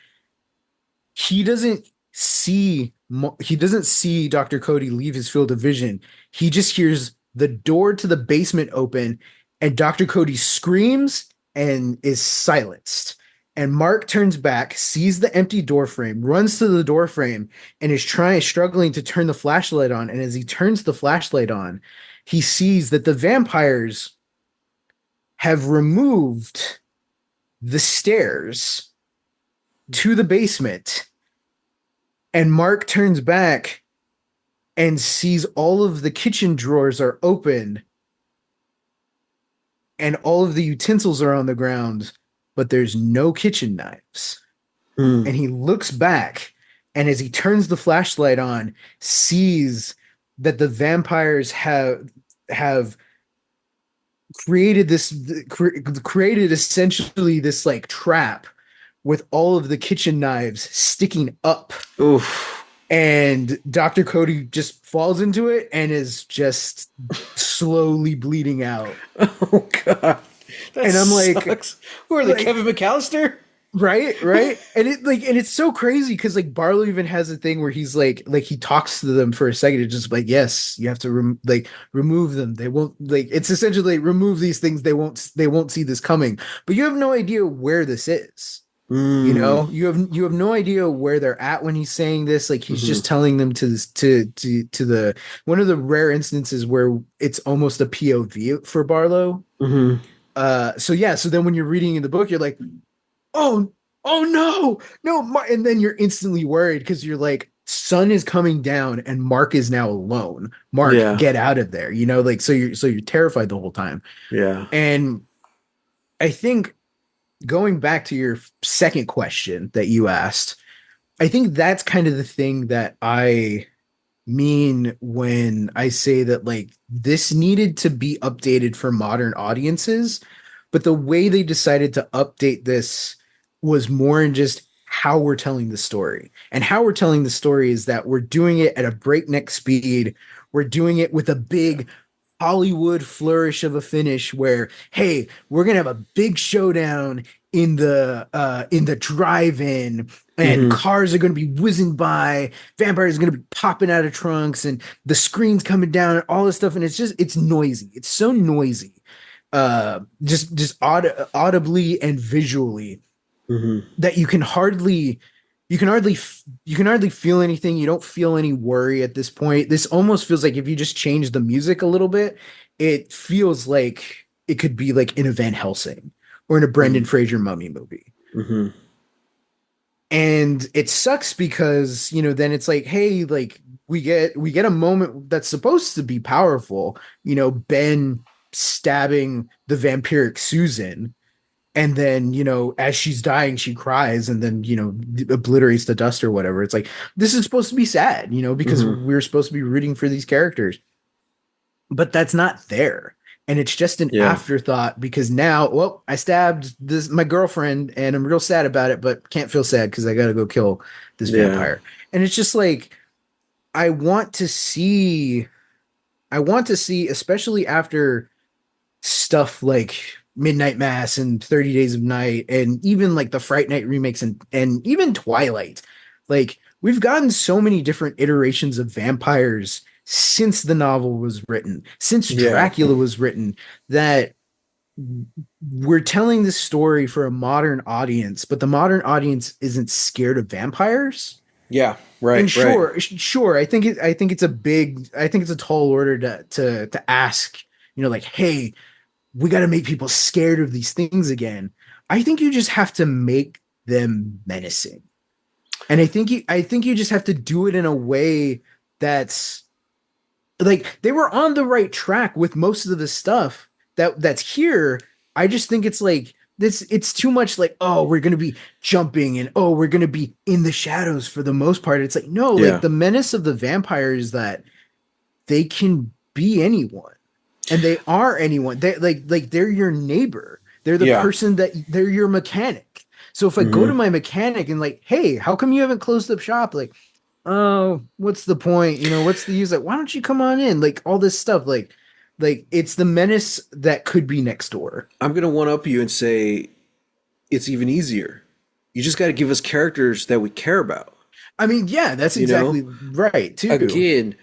He doesn't see Dr. Cody leave his field of vision. He just hears the door to the basement open, and Dr. Cody screams and is silenced. And Mark turns back, sees the empty door frame, runs to the door frame, and is struggling to turn the flashlight on. And as he turns the flashlight on, he sees that the vampires have removed the stairs to the basement. And Mark turns back and sees all of the kitchen drawers are open and all of the utensils are on the ground, but there's no kitchen knives. Hmm. And he looks back, and as he turns the flashlight on, sees that the vampires have created essentially this like trap with all of the kitchen knives sticking up, Oof. and Dr. Cody just falls into it and is just slowly bleeding out. Oh God. That And I'm like, sucks. Who are they? like Kevin McAllister? right, and it's so crazy because like Barlow even has a thing where he's like he talks to them for a second. It's just like, yes, you have to remove them. They won't, like, it's essentially remove these things. They won't see this coming. But you have no idea where this is. Mm. You have no idea where they're at when he's saying this. Like he's Hmm. just telling them to this to the one of the rare instances where it's almost a POV for Barlow. Hmm. So yeah, so then when you're reading in the book, you're like, oh, no, and then you're instantly worried because you're like, sun is coming down and Mark is now alone. Mark, Yeah. get out of there. Like, so you're terrified the whole time. Yeah. And I think going back to your second question that you asked, I think that's kind of the thing that I mean when I say that like this needed to be updated for modern audiences, but the way they decided to update this was more in just how we're telling the story. And how we're telling the story is that we're doing it at a breakneck speed. We're doing it with a big Hollywood flourish of a finish where, hey, we're gonna have a big showdown in the drive-in, and Mm-hmm. cars are gonna be whizzing by, vampires are gonna be popping out of trunks, and the screen's coming down, and all this stuff, and it's noisy. It's so noisy. Audibly and visually Mm-hmm. that you can hardly feel anything. You don't feel any worry at this point. This almost feels like if you just change the music a little bit, it feels like it could be like in a Van Helsing or in a Brendan Fraser mummy movie. Mm-hmm. And it sucks because, then it's like, hey, like we get a moment that's supposed to be powerful, Ben stabbing the vampiric Susan, and then as she's dying she cries, and then obliterates the dust or whatever. It's like, this is supposed to be sad, because Mm-hmm. we're supposed to be rooting for these characters, but that's not there. And it's just an Yeah. afterthought because now, well, I stabbed this my girlfriend and I'm real sad about it, but can't feel sad because I gotta go kill this Yeah. vampire. And it's just like, i want to see I want to see, especially after stuff like Midnight Mass and 30 Days of Night, and even like the Fright Night remakes, and even Twilight. Like, we've gotten so many different iterations of vampires since the novel was written, since Yeah. Dracula was written, that we're telling this story for a modern audience, but the modern audience isn't scared of vampires. Yeah. Right. And sure, I think it's a tall order to ask, like, hey, we got to make people scared of these things again. I think you just have to make them menacing. And I think you just have to do it in a way that's like, they were on the right track with most of the stuff that's here. I just think it's like this, it's too much like, oh, we're going to be jumping, and oh, we're going to be in the shadows for the most part. It's like, no, Yeah. like, the menace of the vampire is that they can be anyone. And they are anyone. They like they're your neighbor. They're the Yeah. person they're your mechanic. So if I go to my mechanic and like, hey, how come you haven't closed up shop? Like, oh, what's the point? What's the use? Like, why don't you come on in? Like, all this stuff. Like it's the menace that could be next door. I'm gonna one up you and say it's even easier. You just got to give us characters that we care about. I mean, yeah, that's exactly right too. Again,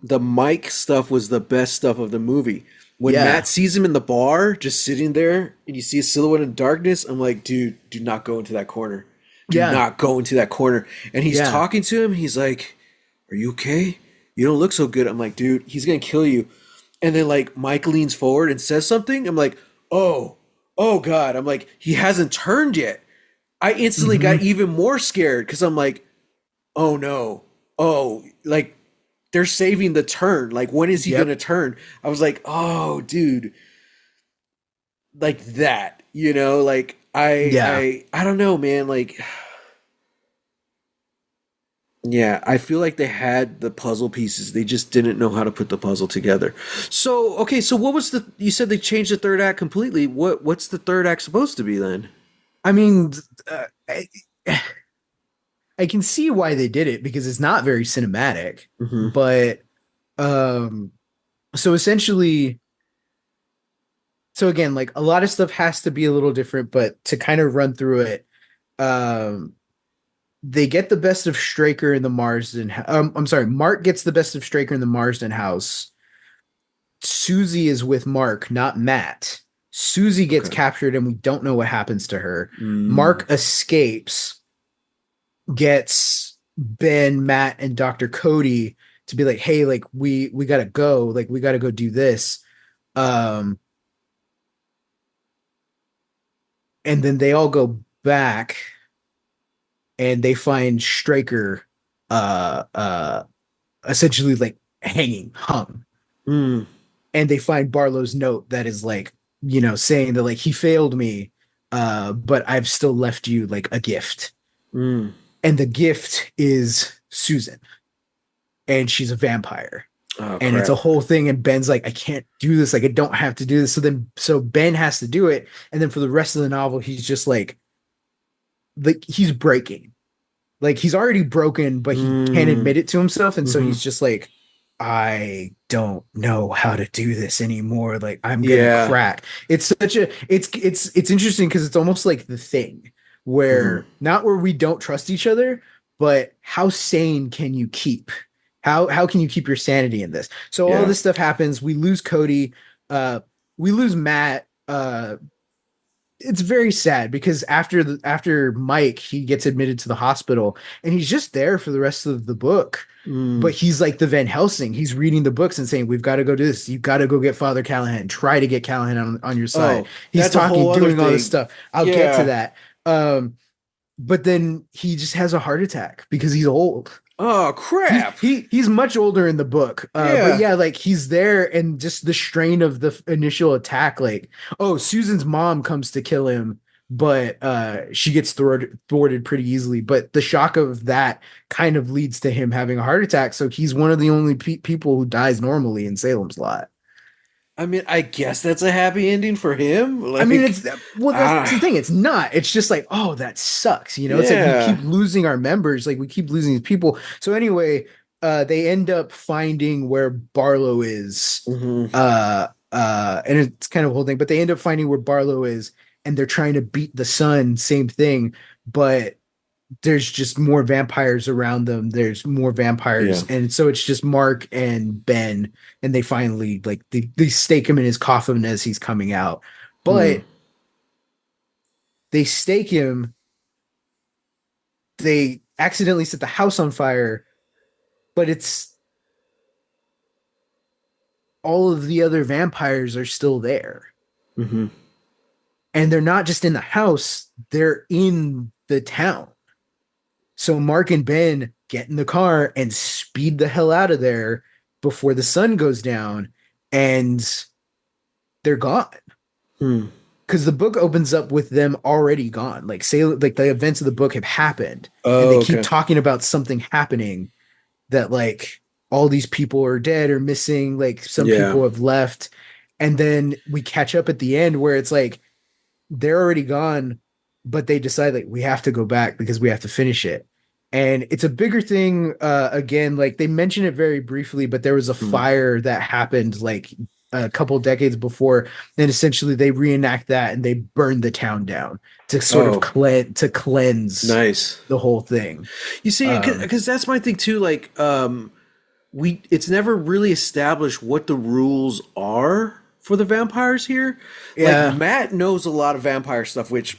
the Mike stuff was the best stuff of the movie. When Yeah. Matt sees him in the bar, just sitting there, and you see a silhouette in darkness, I'm like, dude, do not go into that corner. Do Yeah. not go into that corner. And he's Yeah. talking to him. He's like, are you okay? You don't look so good. I'm like, dude, he's going to kill you. And then, like, Mike leans forward and says something. I'm like, oh God. I'm like, he hasn't turned yet. I instantly got even more scared because I'm like, oh no. Oh, like, they're saving the turn. Like, when is he Yep. going to turn? I was like, oh, dude. Like that, like, I don't know, man. Like, yeah, I feel like they had the puzzle pieces. They just didn't know how to put the puzzle together. So, okay, so what was you said they changed the third act completely. What's the third act supposed to be then? I mean, I can see why they did it because it's not very cinematic. Mm-hmm. But so essentially, so again, like, a lot of stuff has to be a little different, but to kind of run through it, they get the best of Straker in the Marsden. I'm sorry, Mark gets the best of Straker in the Marsden house. Susie is with Mark, not Matt. Susie gets captured and we don't know what happens to her. Mark escapes, gets Ben, Matt, and Dr. Cody to be like, hey, like, we gotta go, like, we gotta go do this. And then they all go back and they find Straker essentially like hung. Mm. And they find Barlow's note that is like, saying that, like, he failed me, but I've still left you like a gift. Mm. And the gift is Susan. And she's a vampire. Oh, and it's a crap. whole thing. And Ben's like, I can't do this. Like, I don't have to do this. So Ben has to do it. And then for the rest of the novel, he's just like, like he's breaking. Like he's already broken, but he can't Mm, admit it to himself, and so hmm. he's just like, I don't know how to do this anymore. Like I'm gonna Yeah. crack. It's such a it's interesting because it's almost like the thing Hmm. where not where we don't trust each other, but how sane can you keep? How can you keep your sanity in this? So all Yeah. this stuff happens. We lose Cody. Uh, we lose Matt. It's very sad because after Mike, he gets admitted to the hospital and he's just there for the rest of the book. But Mm. he's like the Van Helsing. He's reading the books and saying, "We've got to go do this. You've got to go get Father Callahan. Try to get Callahan on your side." Oh, He's that's a whole talking, other doing all this thing. stuff. I'll get to Yeah. that. But then he just has a heart attack because he's old. Oh, He, crap. he's much older in the book. But Yeah. yeah, like he's there and just the strain of the initial attack, like, oh, Susan's mom comes to kill him, but she gets thwarted pretty easily. But the shock of that kind of leads to him having a heart attack. So he's one of the only people who dies normally in Salem's Lot. I mean, I guess that's a happy ending for him. I mean, Like, it's well, that's the ah, thing. It's not. It's just like, oh, that sucks. You know, it's like we keep yeah. losing our members, like we keep losing these people. So anyway, they end up finding where Barlow is, Hmm. and it's kind of a whole thing. But they end up finding where Barlow is, and they're trying to beat the sun. Same thing, but there's just more vampires around them. There's more Yeah. vampires, and so it's just Mark and Ben, and they finally like they stake him in his coffin as he's coming out, Hmm. but they stake him. They accidentally set the house on fire, but it's all of the other vampires are still there, Hmm. and they're not just in the house; they're in the town. So Mark and Ben get in the car and speed the hell out of there before the sun goes down, and they're gone. Hmm. Because the book opens up with them already gone. Like say like the events of the book have happened, and they Oh, keep okay. talking about something happening that like all these people are dead or missing, like some Yeah. people have left. And then we catch up at the end where it's like they're already gone, but they decide like we have to go back because we have to finish it. And it's a bigger thing. Again, like they mention it very briefly, but there was a Hmm. fire that happened like a couple decades before, and essentially they reenact that and they burn the town down to sort of Oh, cleanse nice. the whole thing. You see, Um, because that's my thing too. Like, it's never really established what the rules are for the vampires here. Like yeah, Matt knows a lot of vampire stuff, which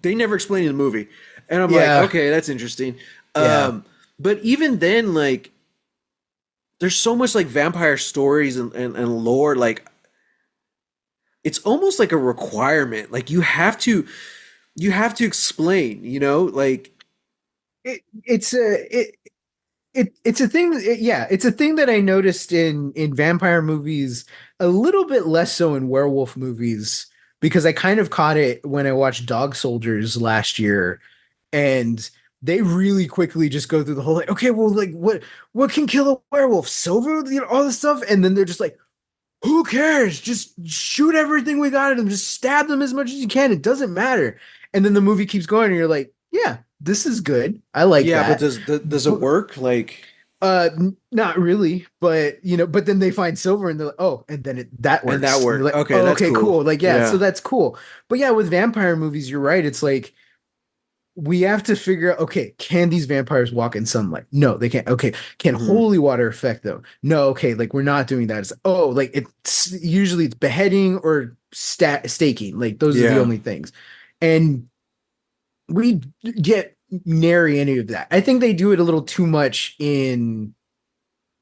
they never explain in the movie, and I'm like, yeah, okay, that's interesting. yeah. But even then, like, there's so much like vampire stories and lore. Like, it's almost like a requirement. Like you have to explain. You know, like, It's a it's a thing. Yeah, it's a thing that I noticed in vampire movies, a little bit less so in werewolf movies because I kind of caught it when I watched Dog Soldiers last year, and they really quickly just go through the whole like, okay, well, like what can kill a werewolf? Silver, you know, all this stuff, and then they're just like, who cares? Just shoot everything we got at them. Just stab them as much as you can. It doesn't matter. And then the movie keeps going, and you're like, yeah, this is good. I like yeah, but that. does it work? Like, Not really, but you know, but then they find silver and they're like, oh, and then that and that works. And they're worked. like, Okay, oh, that's okay, cool. cool. Like, yeah, so Yeah. that's cool. But yeah, with vampire movies, you're right. It's like we have to figure out, okay, can these vampires walk in sunlight? No, they can't. Okay, can Hmm. holy water affect them? No, okay, like we're not doing that. It's oh, like it's usually it's beheading or staking. Like those are the Yeah. only things. And we get nary any of that. I think they do it a little too much in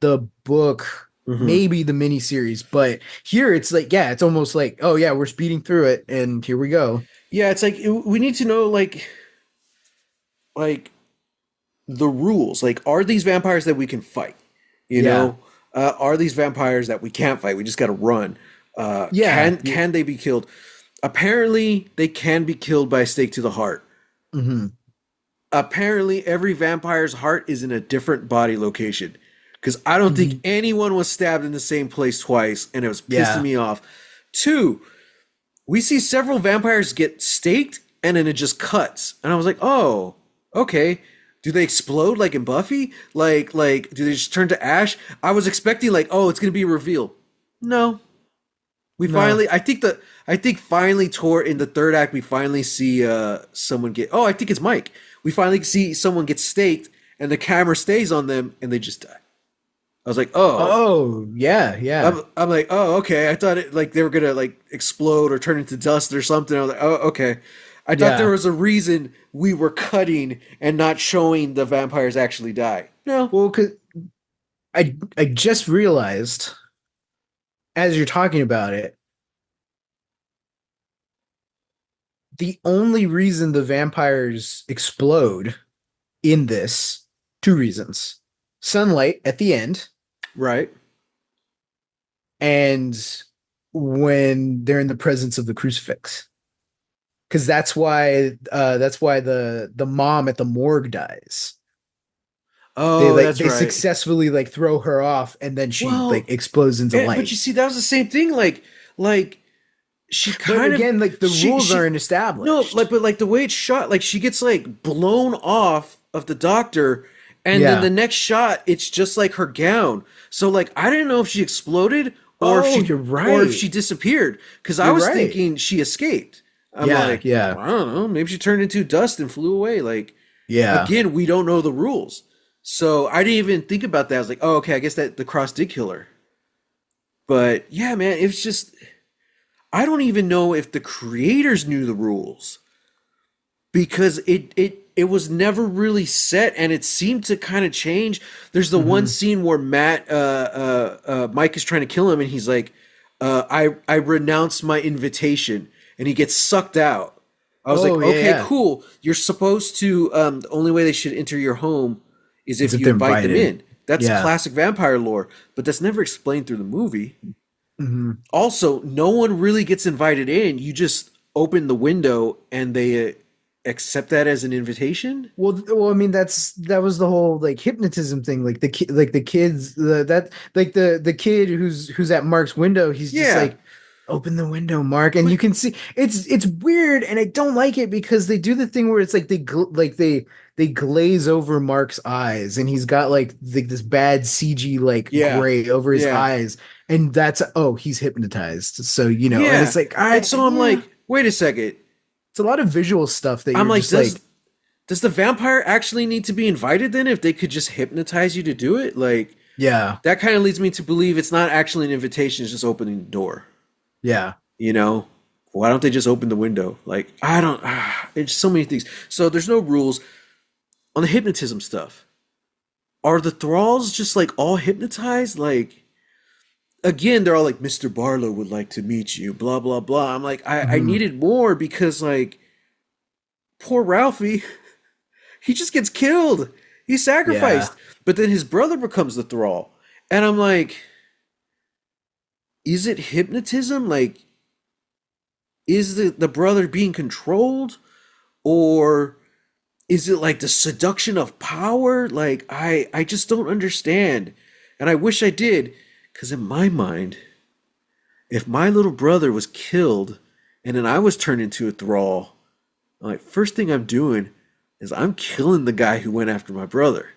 the book, Hmm. maybe the miniseries, but here it's like, yeah, it's almost like, oh yeah, we're speeding through it, and here we go. Yeah, it's like we need to know like the rules. Like, are these vampires that we can fight? You Yeah, know, are these vampires that we can't fight? We just got to run. yeah, Can they be killed? Apparently, they can be killed by a stake to the heart. hmm Apparently, every vampire's heart is in a different body location. Because I don't think hmm anyone was stabbed in the same place twice, and it was pissing yeah, me off. Two, we see several vampires get staked and then it just cuts, and I was like, oh, okay. Do they explode like in Buffy? Like do they just turn to ash? I was expecting like, oh, it's gonna be a reveal. No, we No. finally. I think finally toward in the third act we finally see someone get. Oh, I think it's Mike. We finally see someone get staked, and the camera stays on them, and they just die. I was like, oh. Oh, yeah, yeah. I'm like, oh, okay. I thought it like they were gonna like explode or turn into dust or something. I was like, oh, okay. I thought there Yeah. was a reason we were cutting and not showing the vampires actually die. No. Well, cuz I just realized as you're talking about it, the only reason the vampires explode in this, two reasons. Sunlight at the end, Right. and when they're in the presence of the crucifix. Because that's why the mom at the morgue dies. Oh, that's They right. successfully like throw her off, and then she Well, like explodes into but light. you see, that was the same thing. Like she But kind of again, like the rules she aren't no, established. like but like the way it's shot, like she gets like blown off of the doctor, and then Yeah. the next shot, it's just like her gown. So like I didn't know if she exploded Oh, you're or if right. she disappeared because I You're was right. thinking she escaped. I'm Yeah, like, yeah, I don't know, maybe she turned into dust and flew away. Like yeah. again, we don't know the rules. So I didn't even think about that. I was like, oh, okay, I guess that the cross did kill her. But yeah, man, it's just I don't even know if the creators knew the rules because it was never really set and it seemed to kind of change. There's the one Hmm. scene where Mike is trying to kill him and he's like, I renounce my invitation and he gets sucked out. I was like, Oh, yeah, okay, yeah. cool. You're supposed to the only way they should enter your home is As if if you they're invite them invited. in. That's Yeah. classic vampire lore, but that's never explained through the movie. Hmm. Also, no one really gets invited in. You just open the window and they accept that as an invitation. Well, I mean, that was the whole like hypnotism thing. Like like the kids, that like the kid who's at Mark's window. He's just Yeah, like, open the window, Mark, and but you can see it's weird, and I don't like it because they do the thing where it's like they glaze over Mark's eyes, and he's got like this bad CG like yeah, gray over his yeah, eyes, and that's oh he's hypnotized. So and yeah. it's like And so I'm like, wait a second. it's a lot of visual stuff that I'm you're like, just like. does the vampire actually need to be invited then if they could just hypnotize you to do it? Like Yeah, that kind of leads me to believe it's not actually an invitation, it's just opening the door. yeah. You know? Why don't they just open the window? Like, I don't it's so many things. So there's no rules on the hypnotism stuff. Are the thralls just like all hypnotized? Like again, they're all like, Mr. Barlow would like to meet you, blah blah blah. I'm like, I Mhm. needed more because like poor Ralphie, he just gets killed. He's Yeah. sacrificed. But then his brother becomes the thrall. And I'm like, is it hypnotism? Like, is the brother being controlled? Or is it like the seduction of power? Like, I just don't understand. And I wish I did. Because in my mind, if my little brother was killed and then I was turned into a thrall, I'm like, first thing I'm doing is I'm killing the guy who went after my brother.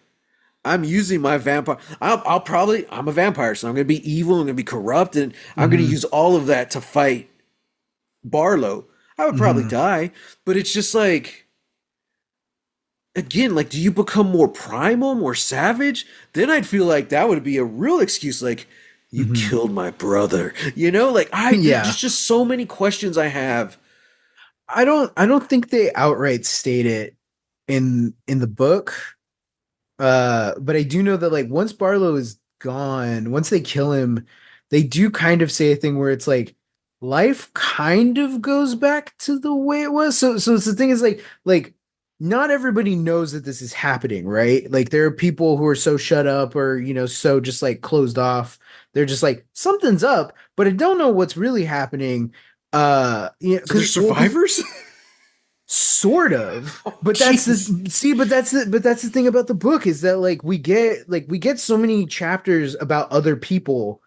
I'm using my vampire. I'll probably, I'm a vampire, so I'm going to be evil, I'm going to be corrupt, and I'm going to Mhm. use all of that to fight Barlow. I would probably Mhm. die, but it's just like, again, like, do you become more primal, more savage? Then I'd feel like that would be a real excuse, like, you Mhm. killed my brother. You know, like, Yeah. there's just so many questions I have. I don't think they outright state it in the book. But I do know that like once Barlow is gone, once they kill him, they do kind of say a thing where it's like life kind of goes back to the way it was. So it's the thing is like not everybody knows that this is happening, right? Like there are people who are so shut up or so just like closed off. They're just like something's up, but I don't know what's really happening. So there's Because survivors? sort of, Oh, but that's the jeez. see but that's the thing about the book is that like we get so many chapters about other people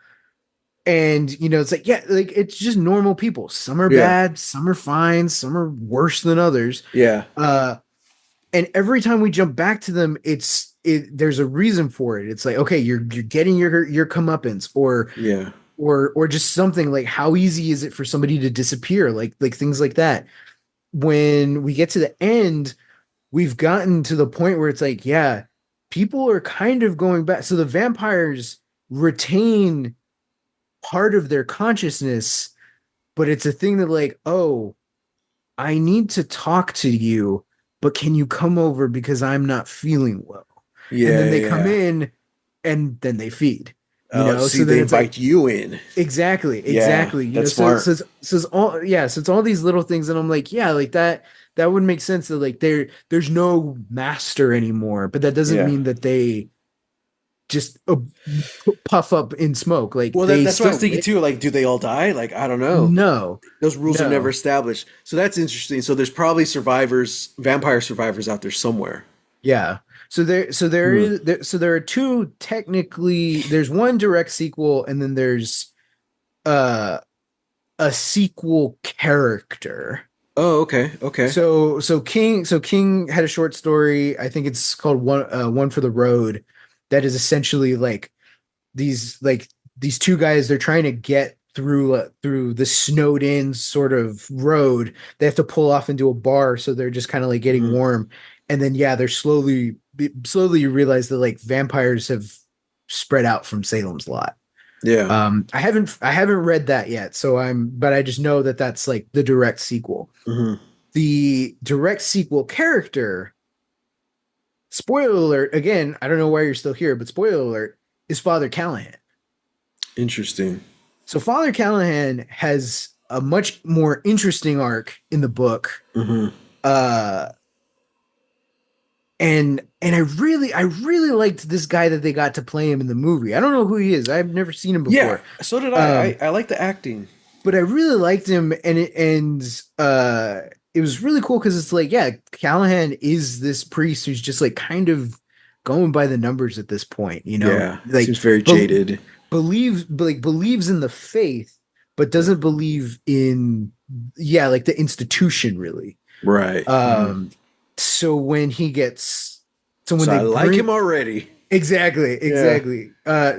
And it's like, yeah, like it's just normal people. Some are Yeah. bad, some are fine, some are worse than others. Yeah. Uh and every time we jump back to them, there's a reason for it. It's like, okay, you're getting your comeuppance, Yeah. or just something like, how easy is it for somebody to disappear, like things like that. When we get to the end, we've gotten to the point where it's like, yeah, people are kind of going back. So the vampires retain part of their consciousness, but it's a thing that, like, oh, I need to talk to you, but can you come over because I'm not feeling well? And then Yeah. they come Yeah. in and then they feed, Oh, see, so then they it's like, invite you in. Yeah, exactly, that's so smart. it's all, yeah, so it's all these little things, and I'm like, yeah, like that would make sense, that like there's no master anymore, but that doesn't Yeah. mean that they just puff up in smoke. Like, Well, they that's what I was still thinking live. too. Like, do they all die? Like, I don't know. No, Those rules are never no. established. So that's interesting. So there's probably survivors, vampire survivors out there somewhere. Yeah. So Hmm. there are two, technically. There's one direct sequel, and then there's uh a sequel character. Oh, okay. Okay. So King had a short story. I think it's called One for the Road, that is essentially like these two guys. They're trying to get through the snowed in sort of road. They have to pull off into a bar, so they're just kind of like getting Hmm. warm. And then, yeah, they're slowly you realize that like vampires have spread out from Salem's Lot. Yeah. I haven't read that yet, but I just know that that's like the direct sequel. Hmm. The direct sequel character, spoiler alert, again, I don't know why you're still here, but spoiler alert, is Father Callahan. Interesting. So Father Callahan has a much more interesting arc in the book. Hmm. Uh and I really liked this guy that they got to play him in the movie. I don't know who he is. I've never seen him Yeah. before. So did I. Um I like the acting. but I really liked him, and it was really cool because it's like, yeah, Callahan is this priest who's just like kind of going by the numbers at this point, Yeah. like Seems very be- jaded. believes in the faith, but Yeah. doesn't believe in, yeah, like the institution really. Right. Hmm. Um, so when he gets, so when So they I like bring him already. Exactly, Yeah. exactly.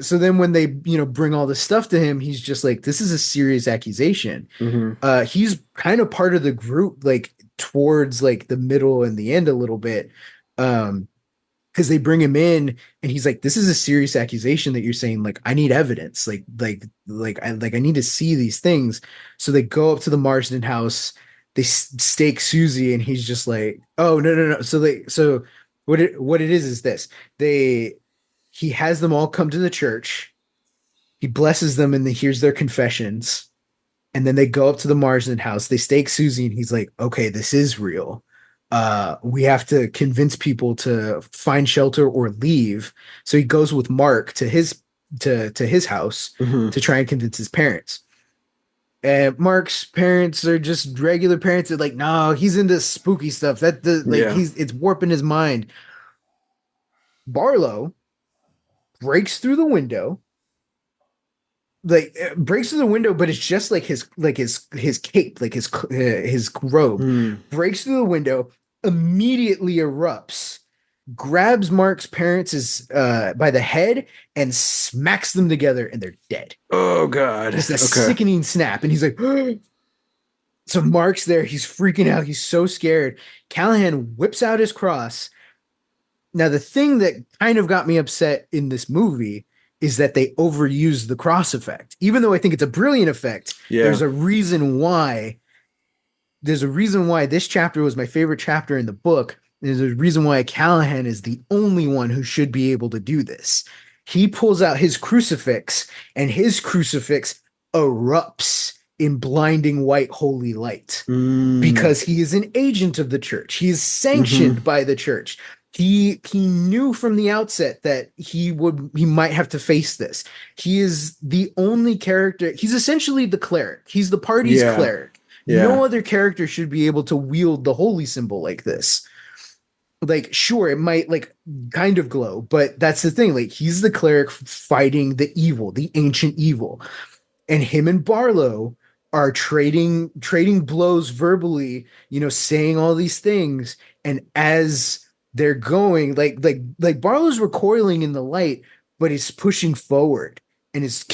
So then when they, bring all this stuff to him, he's just like, this is a serious accusation. Hmm. He's kind of part of the group, like towards like the middle and the end a little bit. Because they bring him in and he's like, this is a serious accusation that you're saying, like, I need evidence. I need to see these things. So they go up to the Marsden house, they stake Susie, and he's just like, oh, no, no, no. So what it is this. They He has them all come to the church. He blesses them and he hears their confessions. And then they go up to the Marsden house. They stake Susie, and he's like, okay, this is real. We have to convince people to find shelter or leave. So he goes with Mark to his house Hmm. to try and convince his parents. And Mark's parents are just regular parents. They're like, no, he's into spooky stuff. Yeah. It's warping his mind. Barlow breaks through the window, breaks through the window, but it's just like his cape, like his robe, Mm. breaks through the window, immediately erupts, grabs Mark's parents by the head and smacks them together, and they're dead. Oh God. Just a Okay. sickening snap, and he's like, so Mark's there, he's freaking out, he's so scared. Callahan whips out his cross. Now, the thing that kind of got me upset in this movie is that they overused the cross effect. Even though I think it's a brilliant effect, Yeah. there's a reason why. There's a reason why this chapter was my favorite chapter in the book. There's a reason why Callahan is the only one who should be able to do this. He pulls out his crucifix, and his crucifix erupts in blinding white holy light Mm. because he is an agent of the church. He is Hmm. sanctioned by the church. He knew from the outset that he might have to face this. He is the only character. He's essentially the cleric. He's the party's Yeah. cleric. Yeah. No other character should be able to wield the holy symbol like this. Like, sure, it might like kind of glow, but that's the thing. Like, he's the cleric fighting the evil, the ancient evil. and him and Barlow are trading blows verbally, saying all these things. And as they're going, like Barlow's recoiling in the light, but he's pushing forward and is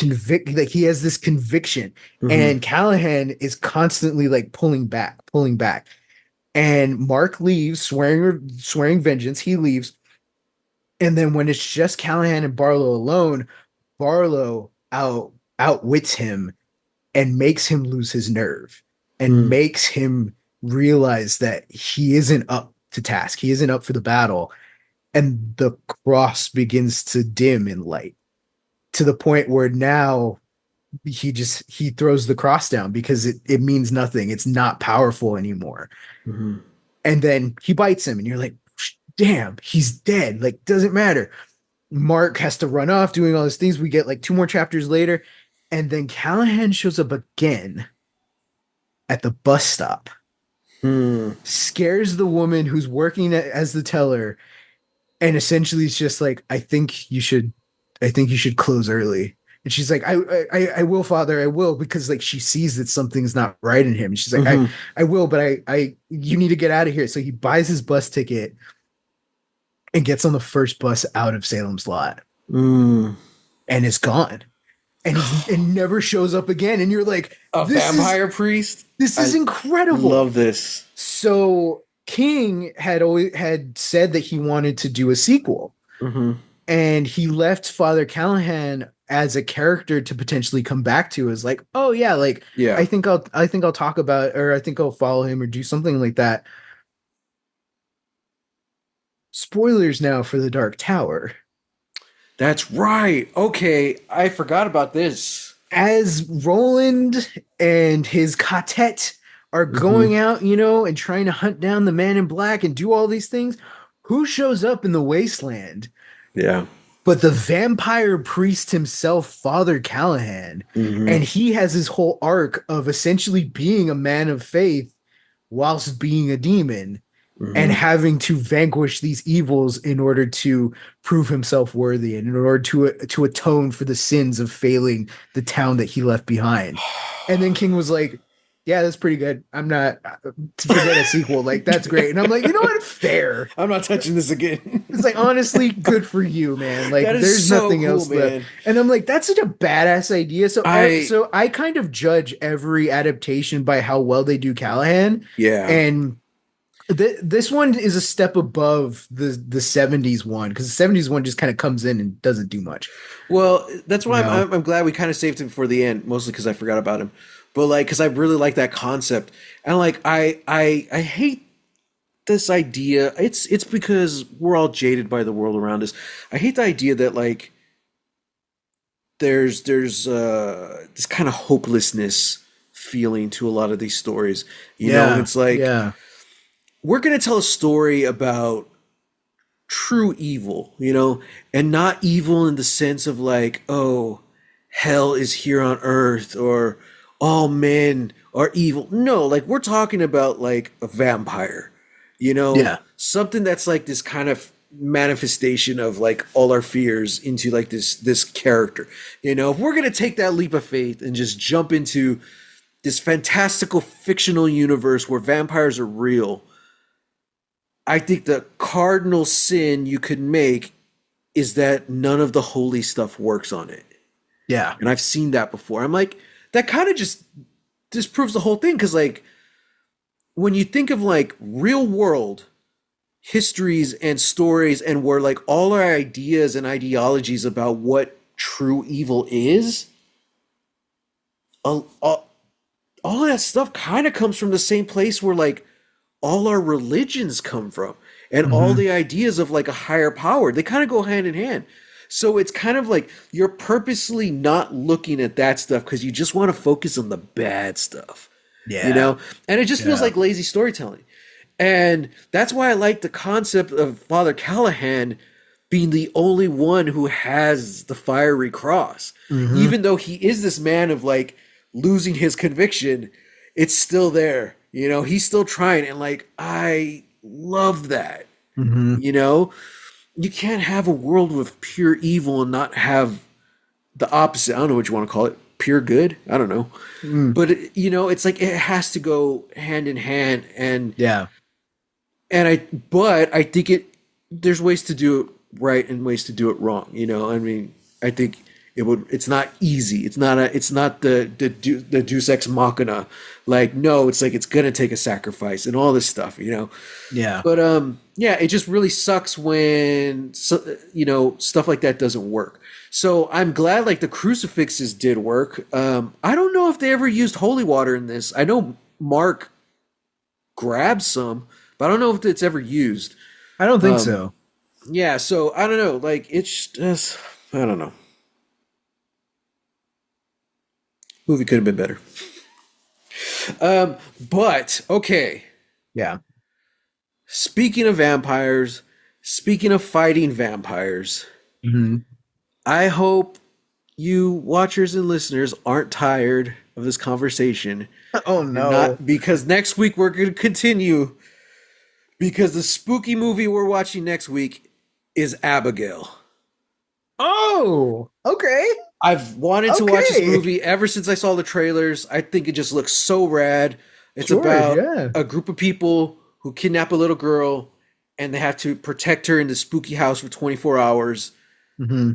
like he has this conviction. Mhm. And Callahan is constantly like pulling back, pulling back. And Mark leaves, swearing vengeance. He leaves. And then when it's just Callahan and Barlow alone, Barlow outwits him and makes him lose his nerve and Mm. makes him realize that he isn't up to task. He isn't up for the battle. And the cross begins to dim in light to the point where now he throws the cross down because it means nothing. It's not powerful anymore. Mhm. And then he bites him and you're like, damn, he's dead. Like, doesn't matter. Mark has to run off doing all these things. We get like 2 more chapters later. And then Callahan shows up again at the bus stop, scares the woman who's working as the teller, and essentially it's just like, I think you should close early. And she's like, I will, Father, I will, because like she sees that something's not right in him. She's like, Mhm. I will, but you need to get out of here. So he buys his bus ticket and gets on the first bus out of Salem's Lot and is gone. And and never shows up again. And you're like, A vampire priest? This is incredible. Love this. So King had said that he wanted to do a sequel. Mm-hmm. And he left Father Callahan as a character to potentially come back to, as like, oh yeah, like Yeah. I think I'll talk about, or I think I'll follow him or do something like that. Spoilers now for The Dark Tower. That's right. Okay, I forgot about this. As Roland and his quartet are going out, and trying to hunt down the man in black and do all these things, who shows up in the wasteland? Yeah. But the vampire priest himself, Father Callahan. And he has his whole arc of essentially being a man of faith whilst being a demon. And having to vanquish these evils in order to prove himself worthy and in order to atone for the sins of failing the town that he left behind. And then King was like, yeah, that's pretty good. I'm not to forget a sequel. Like, that's great. And I'm like, you know what? Fair. I'm not touching this again. It's like, honestly, good for you, man. Like, there's so nothing cool, else man. left. And I'm like, that's such a badass idea. So I kind of judge every adaptation by how well they do Callahan. Yeah. And this one is a step above the 70s one, because the 70s one just kind of comes in and doesn't do much. Well, that's why I'm glad we kind of saved him for the end, mostly because I forgot about him. But like, because I really like that concept, and like I hate this idea. It's because we're all jaded by the world around us. I hate the idea that like there's this kind of hopelessness feeling to a lot of these stories. You know, and it's like, we're going to tell a story about true evil, and not evil in the sense of like, oh, hell is here on earth, or all men are evil. No, like we're talking about like a vampire, something that's like this kind of manifestation of like all our fears into like this character. If we're going to take that leap of faith and just jump into this fantastical fictional universe where vampires are real, I think the cardinal sin you could make is that none of the holy stuff works on it. Yeah. And I've seen that before. I'm like, that kind of just disproves the whole thing. Because like, when you think of like real world histories and stories, and where like all our ideas and ideologies about what true evil is, all of that stuff kind of comes from the same place where like all our religions come from, and all the ideas of like a higher power, they kind of go hand in hand. So it's kind of like you're purposely not looking at that stuff because you just want to focus on the bad stuff. And it just feels like lazy storytelling. And that's why I like the concept of Father Callahan being the only one who has the fiery cross. Even though he is this man of like losing his conviction, it's still there. He's still trying, and like I love that. You can't have a world with pure evil and not have the opposite. I don't know what you want to call it. pure good. I don't know. Mm, But it's like it has to go hand in hand, yeah. but I think there's ways to do it right and ways to do it wrong. I mean, I think it's not easy. It's not the Deus Ex Machina. Like, no, it's like it's gonna take a sacrifice and all this stuff. Yeah. But yeah, it just really sucks when stuff like that doesn't work. So I'm glad like the crucifixes did work. I don't know if they ever used holy water in this. I know Mark grabbed some, but I don't know if it's ever used. I don't think so. Yeah, so I don't know. Like it's just I don't know. Movie could have been better. But okay. Yeah. Speaking of vampires, speaking of fighting vampires, Hmm. I hope you watchers and listeners aren't tired of this conversation. Oh And no. not because next week we're going to continue because the spooky movie we're watching next week is Abigail. Oh, okay. I've wanted to watch this Okay. movie ever since I saw the trailers. I think it just looks so rad. It's Sure, about yeah. a group of people who kidnap a little girl and they have to protect her in the spooky house for 24 hours. Hmm.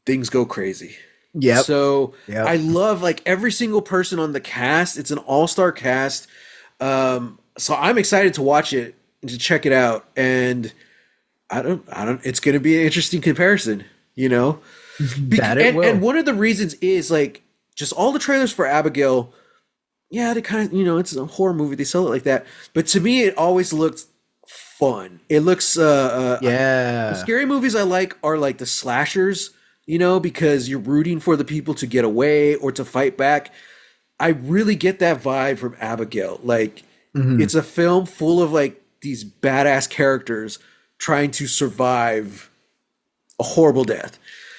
Things go crazy. Yep. So Yep. I love like every single person on the cast. It's an all-star cast. So I'm excited to watch it and to check it out. And it's going to be an interesting comparison, That it will. And one of the reasons is like just all the trailers for Abigail. Yeah, they kind of, it's a horror movie. They sell it like that. But to me, it always looks fun. It looks, Yeah. the scary movies I like are like the slashers, because you're rooting for the people to get away or to fight back. I really get that vibe from Abigail. Like, Mhm. it's a film full of like these badass characters trying to survive a horrible death.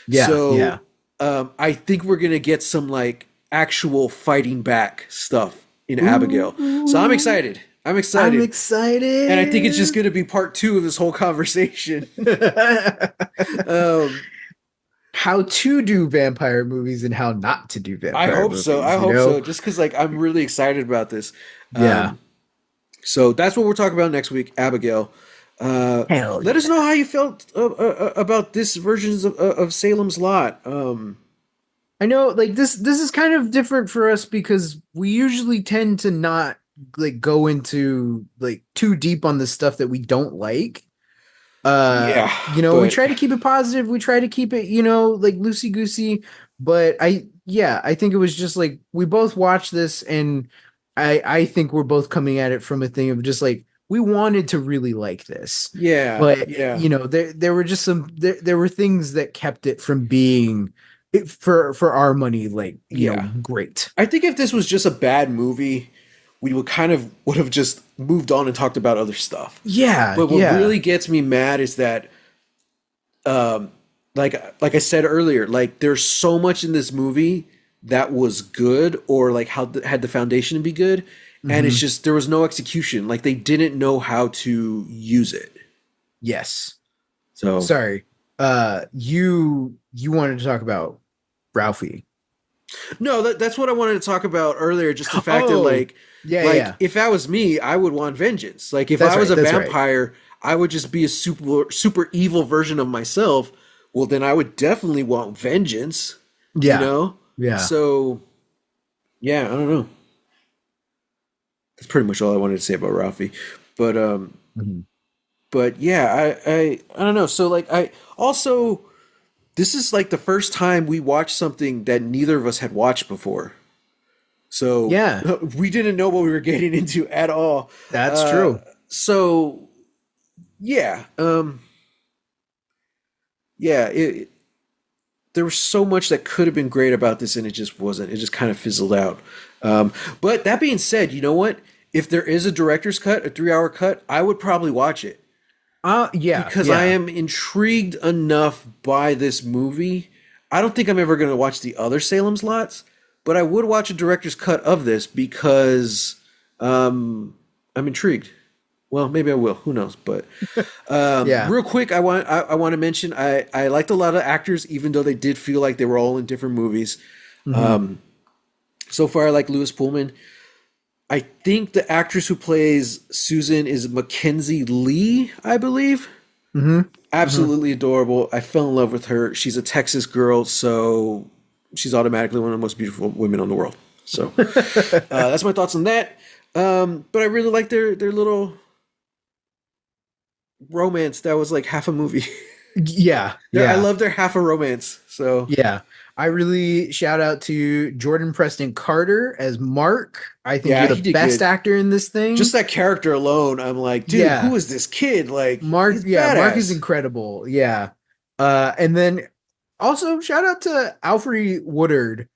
Yeah, So, yeah. I think we're gonna get some like actual fighting back stuff in Abigail. So I'm excited. I'm excited. I'm excited. And I think it's just gonna be part 2 of this whole conversation. um, how to do vampire movies and how not to do vampire I hope movies. so. I you hope know? so. Just because like I'm really excited about this. Yeah. So that's what we're talking about next week, Abigail. Hell Let us know how you felt about this version of Salem's Lot. I know, like this is kind of different for us because we usually tend to not like go into like too deep on the stuff that we don't like. Yeah, we but- try to keep it positive. We try to keep it, like loosey goosey. But I think it was just like we both watched this, and I think we're both coming at it from a thing of just like we wanted to really like this. Yeah, But yeah. there were just there were things that kept it from being for our money, like great. I think if this was just a bad movie, we would have just moved on and talked about other stuff. Yeah. But what really gets me mad is that, like I said earlier, like there's so much in this movie that was good or like had the foundation to be good, and it's just there was no execution. Like they didn't know how to use it. Yes. So Sorry. You wanted to talk about Ralphie. no, that's what I wanted to talk about earlier. Just the fact that like if that was me, I would want vengeance. Like if I was a vampire, I would just be a super evil version of myself. Well, then I would definitely want vengeance. Yeah. Yeah. So, yeah, I don't know. That's pretty much all I wanted to say about Ralphie. But but yeah, I don't know. So like I also this is like the first time we watched something that neither of us had watched before. So yeah, we didn't know what we were getting into at all. That's true. So yeah, there was so much that could have been great about this, and it just wasn't. It just kind of fizzled out. But that being said, you know what? If there is a director's cut, a 3-hour cut, I would probably watch it. Because I am intrigued enough by this movie. I don't think I'm ever going to watch the other Salem's Lots, but I would watch a director's cut of this because I'm intrigued. Well, maybe I will. Who knows? But real quick, I want to mention I liked a lot of actors, even though they did feel like they were all in different movies. So far, I like Lewis Pullman. I think the actress who plays Susan is Mackenzie Lee, I believe. Absolutely adorable. I fell in love with her. She's a Texas girl, so she's automatically one of the most beautiful women in the world. So that's my thoughts on that. But I really like their little romance that was like half a movie. Yeah. I love their half a romance. So yeah. I really shout out to Jordan Preston Carter as Mark. I think you're the best actor in this thing. Just that character alone, I'm like, dude, who is this kid? Like Mark, Mark is incredible. Yeah. And then also shout out to Alfre Woodard.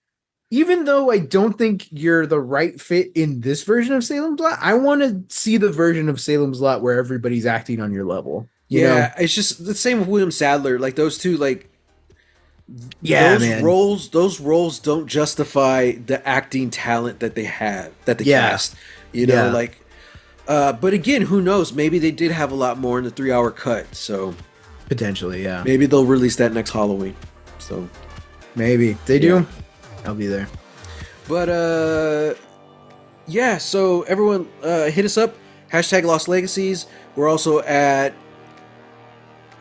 Even though I don't think you're the right fit in this version of Salem's Lot, I want to see the version of Salem's Lot where everybody's acting on your level. You know? It's just the same with William Sadler. Like those two, like those roles don't justify the acting talent that they have, that they cast. You know, like but again, who knows? Maybe they did have a lot more in the 3-hour cut. So potentially, yeah. Maybe they'll release that next Halloween. So maybe they do. I'll be there. But so everyone hit us up. # Lost Legacies. We're also at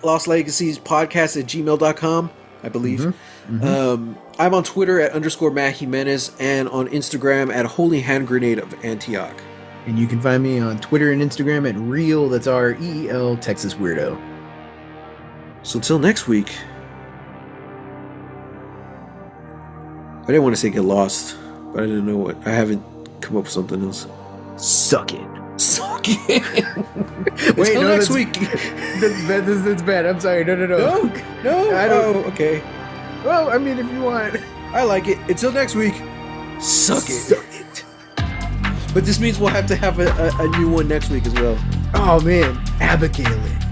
Lost Legacies Podcast at gmail.com, I believe. I'm on Twitter at _Matt Jimenez and on Instagram at Holy Hand Grenade of Antioch. And you can find me on Twitter and Instagram at Reel, that's REEL, Texas Weirdo. So until next week. I didn't want to say get lost, but I didn't know what. I haven't come up with something else. Suck it. Suck it. Wait, no, next week. That's bad. I'm sorry. No. No. I don't. Oh, okay. Well, I mean, if you want. I like it. Until next week. Suck it. Suck it. But this means we'll have to have a new one next week as well. Oh, man. Abigail it.